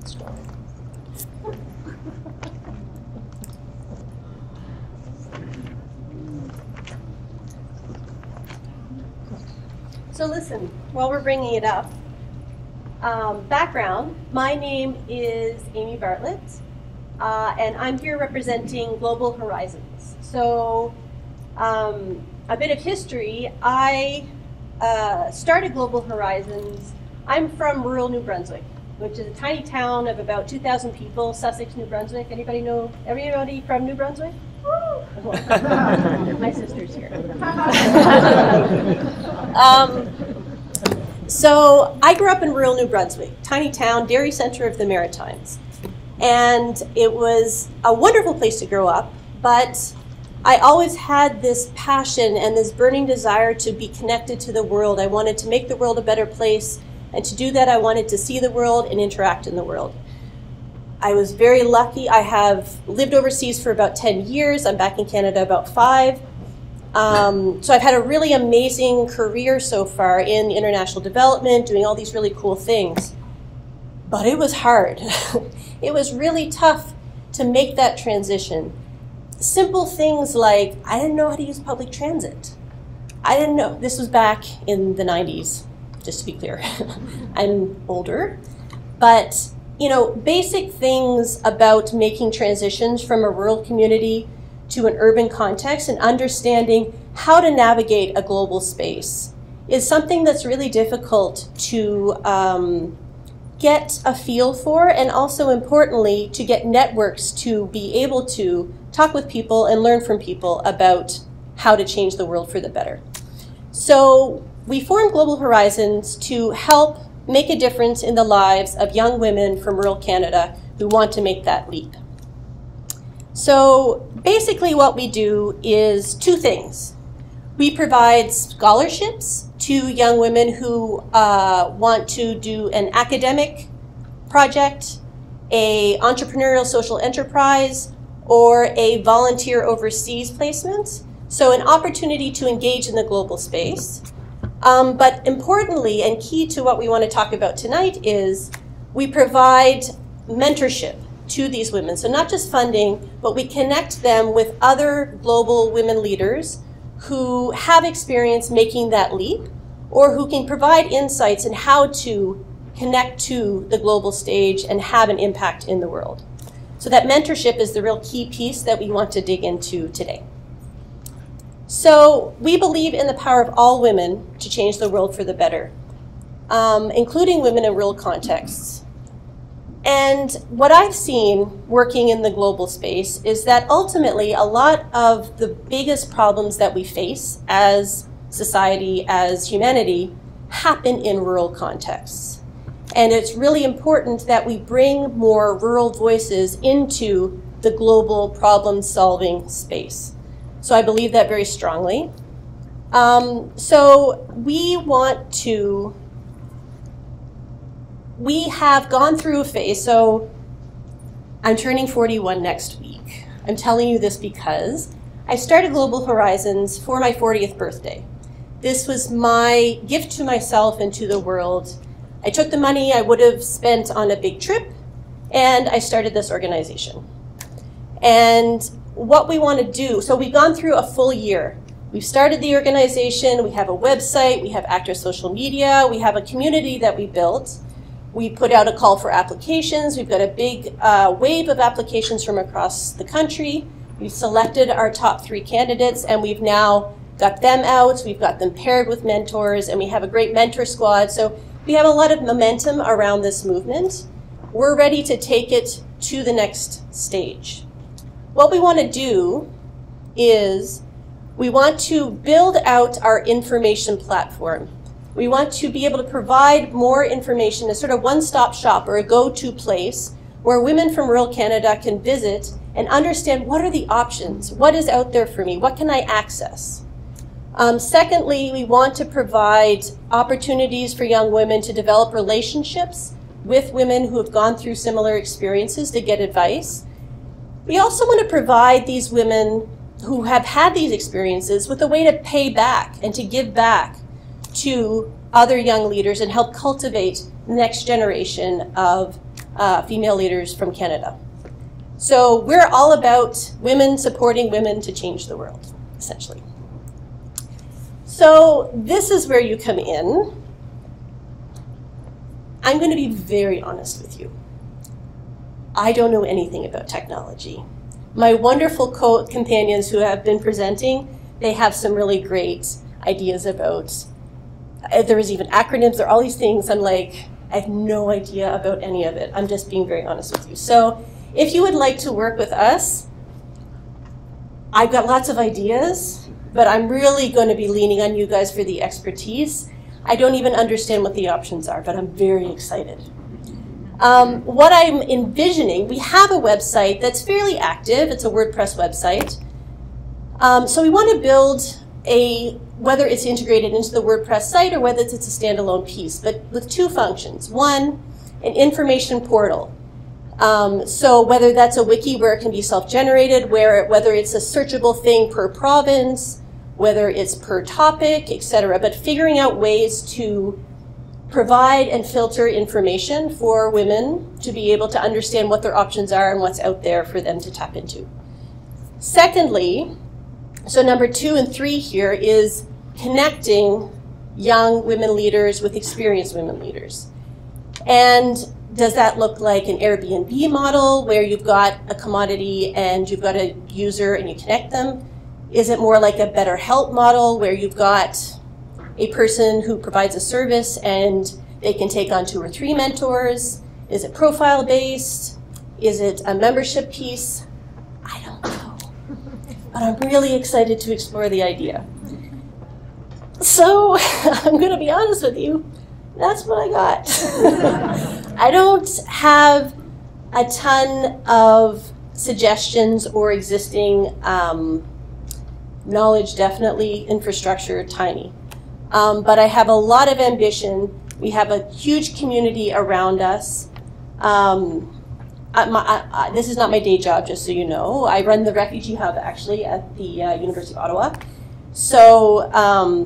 It's fine. So listen, while we're bringing it up, background, my name is Amy Bartlett. And I'm here representing Global Horizons. So a bit of history, I started Global Horizons. I'm from rural New Brunswick, which is a tiny town of about 2,000 people, Sussex, New Brunswick. Anybody from New Brunswick? My sister's here. So I grew up in rural New Brunswick, tiny town, dairy center of the Maritimes. And it was a wonderful place to grow up, but I always had this passion and this burning desire to be connected to the world. I wanted to make the world a better place, and to do that I wanted to see the world and interact in the world. I was very lucky. I have lived overseas for about 10 years. I'm back in Canada about 5. So I've had a really amazing career so far in international development, doing all these really cool things. But it was hard. It was really tough to make that transition. Simple things like, I didn't know how to use public transit. I didn't know. This was back in the 90s, just to be clear. I'm older. But, basic things about making transitions from a rural community to an urban context and understanding how to navigate a global space is something that's really difficult to get a feel for, and also importantly, to get networks to be able to talk with people and learn from people about how to change the world for the better. So we formed Global Horizons to help make a difference in the lives of young women from rural Canada who want to make that leap. So basically what we do is two things. We provide scholarships to young women who want to do an academic project, a entrepreneurial social enterprise, or a volunteer overseas placement. So an opportunity to engage in the global space. But importantly, and key to what we want to talk about tonight, is we provide mentorship to these women. So not just funding, but we connect them with other global women leaders who have experience making that leap, or who can provide insights in how to connect to the global stage and have an impact in the world. So that mentorship is the real key piece that we want to dig into today. So we believe in the power of all women to change the world for the better, including women in rural contexts. And what I've seen working in the global space is that ultimately a lot of the biggest problems that we face as society, as humanity, happen in rural contexts. And it's really important that we bring more rural voices into the global problem-solving space. So I believe that very strongly. So we have gone through a phase. So I'm turning 41 next week. I'm telling you this because I started Global Horizons for my 40th birthday. This was my gift to myself and to the world. I took the money I would have spent on a big trip, and I started this organization. And what we want to do, so we've gone through a full year. We've started the organization, we have a website, we have active social media, we have a community that we built. We put out a call for applications. We've got a big wave of applications from across the country. We've selected our top 3 candidates, and we've now got them out. We've got them paired with mentors, and we have a great mentor squad. So we have a lot of momentum around this movement. We're ready to take it to the next stage. What we want to do is we want to build out our information platform. We want to be able to provide more information, a sort of one-stop shop or a go-to place where women from rural Canada can visit and understand what are the options, what is out there for me, what can I access. Secondly, we want to provide opportunities for young women to develop relationships with women who have gone through similar experiences to get advice. We also want to provide these women who have had these experiences with a way to pay back and to give back to other young leaders and help cultivate the next generation of female leaders from Canada. So we're all about women supporting women to change the world, essentially. So this is where you come in. I'm going to be very honest with you. I don't know anything about technology. My wonderful co-companions who have been presenting, they have some really great ideas about, there is even acronyms, there are all these things. I'm like, I have no idea about any of it. I'm just being very honest with you. So if you would like to work with us, I've got lots of ideas, but I'm really going to be leaning on you guys for the expertise. I don't even understand what the options are, but I'm very excited. What I'm envisioning, we have a website that's fairly active. It's a WordPress website. So we want to build whether it's integrated into the WordPress site or whether it's a standalone piece, but with 2 functions. One, an information portal. So whether that's a wiki where it can be self-generated, whether it's a searchable thing per province, whether it's per topic, etc., but figuring out ways to provide and filter information for women to be able to understand what their options are and what's out there for them to tap into. Secondly, so number 2 and 3 here is connecting young women leaders with experienced women leaders. And does that look like an Airbnb model where you've got a commodity and you've got a user and you connect them? Is it more like a BetterHelp model where you've got a person who provides a service and they can take on 2 or 3 mentors? Is it profile based? Is it a membership piece? I don't know. But I'm really excited to explore the idea. So I'm going to be honest with you. That's what I got. I don't have a ton of suggestions or existing knowledge, definitely infrastructure, tiny. But I have a lot of ambition. We have a huge community around us. This is not my day job, just so you know. I run the refugee hub actually at the University of Ottawa. So,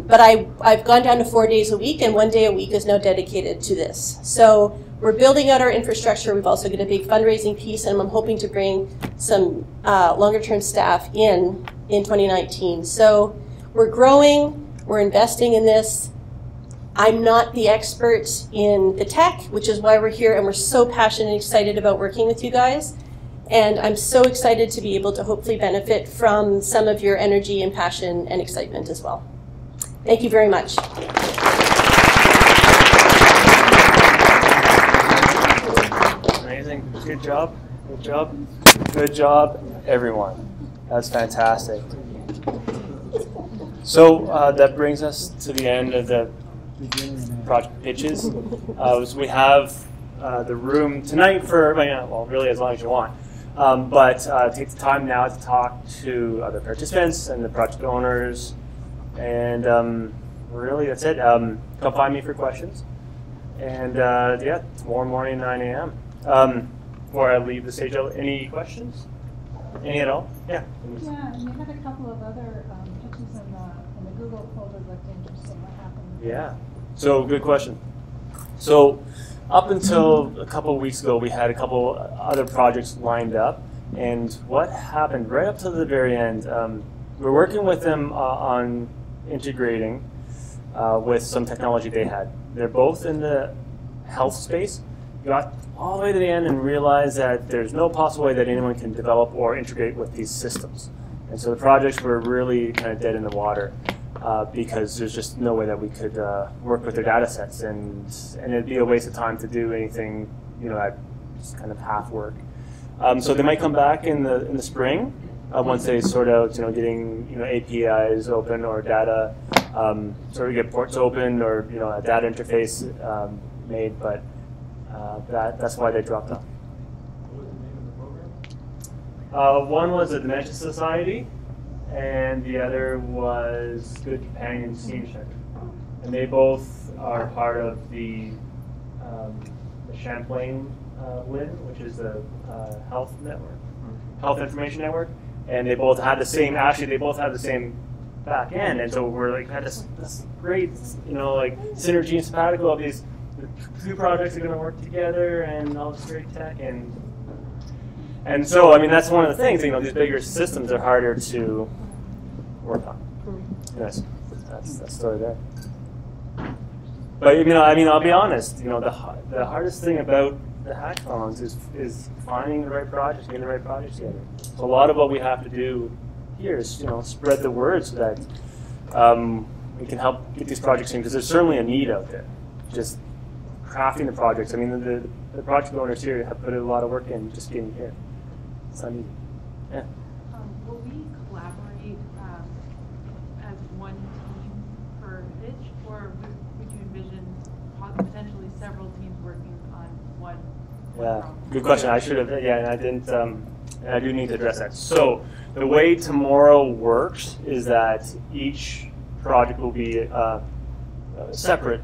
but I've gone down to 4 days a week, and 1 day a week is now dedicated to this. So we're building out our infrastructure. We've also got a big fundraising piece, and I'm hoping to bring some longer-term staff in 2019. So we're growing, we're investing in this. I'm not the expert in the tech, which is why we're here, and we're so passionate and excited about working with you guys. And I'm so excited to be able to hopefully benefit from some of your energy and passion and excitement as well. Thank you very much. Amazing. Good job. Good job. Good job, everyone. That's fantastic. So that brings us to the end of the project pitches. So we have the room tonight for, well, really as long as you want. But take the time now to talk to other participants and the project owners. And really, that's it. Come find me for questions. And yeah, tomorrow morning, 9 a.m. Before I leave the stage, any questions? Any at all? Yeah. Yeah, and you had a couple of other pitches in the Google folder that looked interesting. What happened? Yeah. So good question. So up until a couple of weeks ago, we had a couple other projects lined up. And what happened right up to the very end, we're working with them on integrating with some technology they had. They're both in the health space. Got all the way to the end and realized that there's no possible way that anyone can develop or integrate with these systems. And so the projects were really kind of dead in the water. Because there's just no way that we could work with their data sets, and it'd be a waste of time to do anything, that just kind of half work. So they might come back in the spring once they sort out, getting APIs open or data, sort of get ports open or a data interface made, but that's why they dropped off. What was the name of the program? One was the Dementia Society, and the other was Good Companion Senior Center. And they both are part of the Champlain WIN, which is the health network, health information network. And they both had the same, actually they both had the same back end. And so we're like, had this great, like synergy and simpatico of these, the two projects are gonna work together and all this great tech. And so, I mean, that's one of the things, these bigger systems are harder to work on. Yes, that's the story there. But, I'll be honest, the hardest thing about the hackathons is finding the right projects, getting the right projects together. So a lot of what we have to do here is, spread the word so that we can help get these projects in, because there's certainly a need out there. Just crafting the projects. I mean, the project owners here have put a lot of work in just getting here. It's not easy. Yeah. Will we collaborate as one team per pitch, or would you envision potentially several teams working on one? Yeah, good question. I should have. Yeah, and I didn't. And I do need to address that. So the way tomorrow works is that each project will be separate,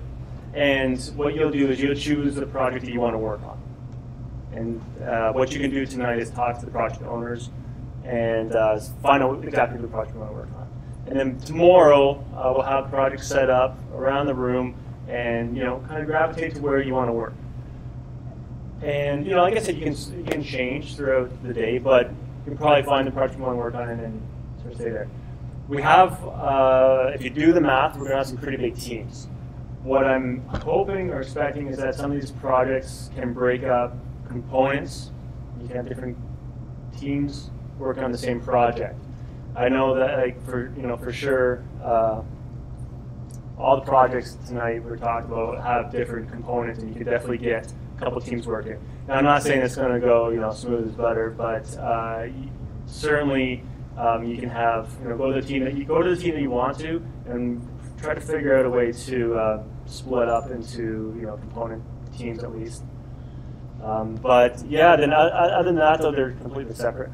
and what you'll do is you'll choose the project that you want to work on. And what you can do tonight is talk to the project owners and find out exactly the project you want to work on. And then tomorrow we'll have the project set up around the room and kind of gravitate to where you want to work. And like I said, you can change throughout the day, but you can probably find the project you want to work on and then sort of stay there. We have, if you do the math, we're going to have some pretty big teams. What I'm hoping or expecting is that some of these projects can break up components. You can have different teams working on the same project. I know that, for sure, all the projects tonight we're talking about have different components, and you could definitely get a couple teams working. Now, I'm not saying it's going to go, smooth as butter, but certainly you can have, go to the team that you want to, and try to figure out a way to split up into, component teams at least. But yeah, then other than that, though, they're completely separate.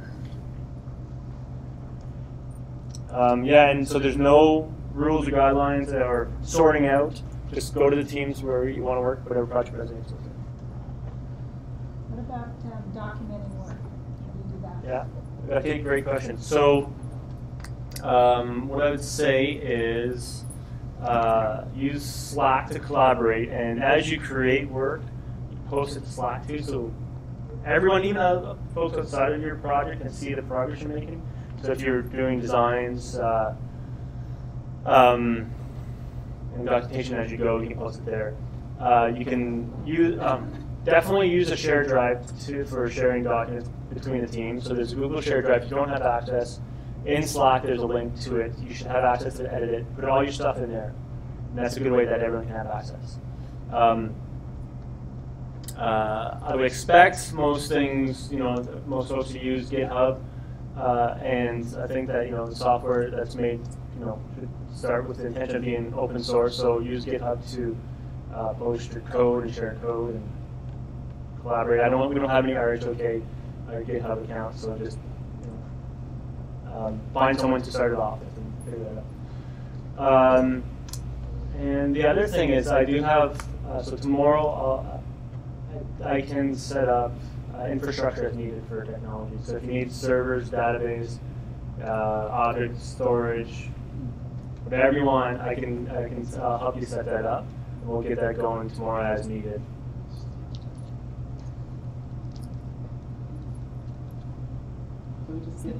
Yeah, and so there's no rules or guidelines or sorting out. Just go to the teams where you want to work, whatever project resonates with you. What about documenting work? How do you do that? Yeah, okay, great question. So what I would say is use Slack to collaborate, and as you create work, you post it to Slack too, so everyone, even folks outside of your project, can see the progress you're making. So if you're doing designs and documentation as you go, you can post it there. You can definitely use a shared drive for sharing documents between the teams. So there's a Google shared drive. If you don't have access, in Slack there's a link to it. You should have access to edit it. Put all your stuff in there. And that's a good way that everyone can have access. I would expect most things, most folks to use GitHub. And I think that the software that's made should start with the intention of being open source. So use GitHub to publish your code and share code and collaborate. We don't have any RHoK GitHub accounts, so just find someone to start it off with and figure that out. And the other thing is, I do have so tomorrow I can set up infrastructure as needed for technology. So if you need servers, database, object storage, whatever you want, I can help you set that up. And we'll get that going tomorrow as needed. Can we just get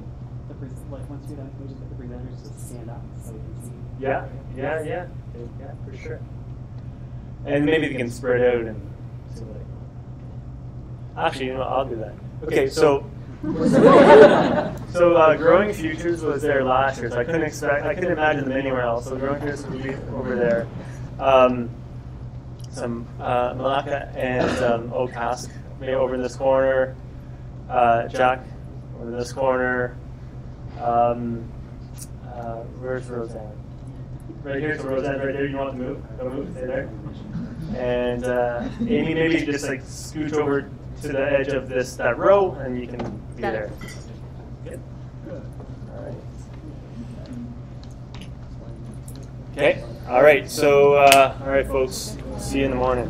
once you're done, can we just get the presenters to stand up so we can see? Yeah, for sure. And maybe they can spread out and see what they want. Actually, I'll do that. Okay, so Growing Futures was there last year, so I couldn't imagine them anywhere else. So Growing Futures would be over there. Some Malacca and RHoK over in this corner. Jack over in this corner. Where's Roseanne? Right here, so Roseanne right there. You want to move? Don't move, stay there. And Amy, maybe just scooch over to the edge of that row, and you can be there. Good. All right. Okay. All right. So, all right, folks. See you in the morning.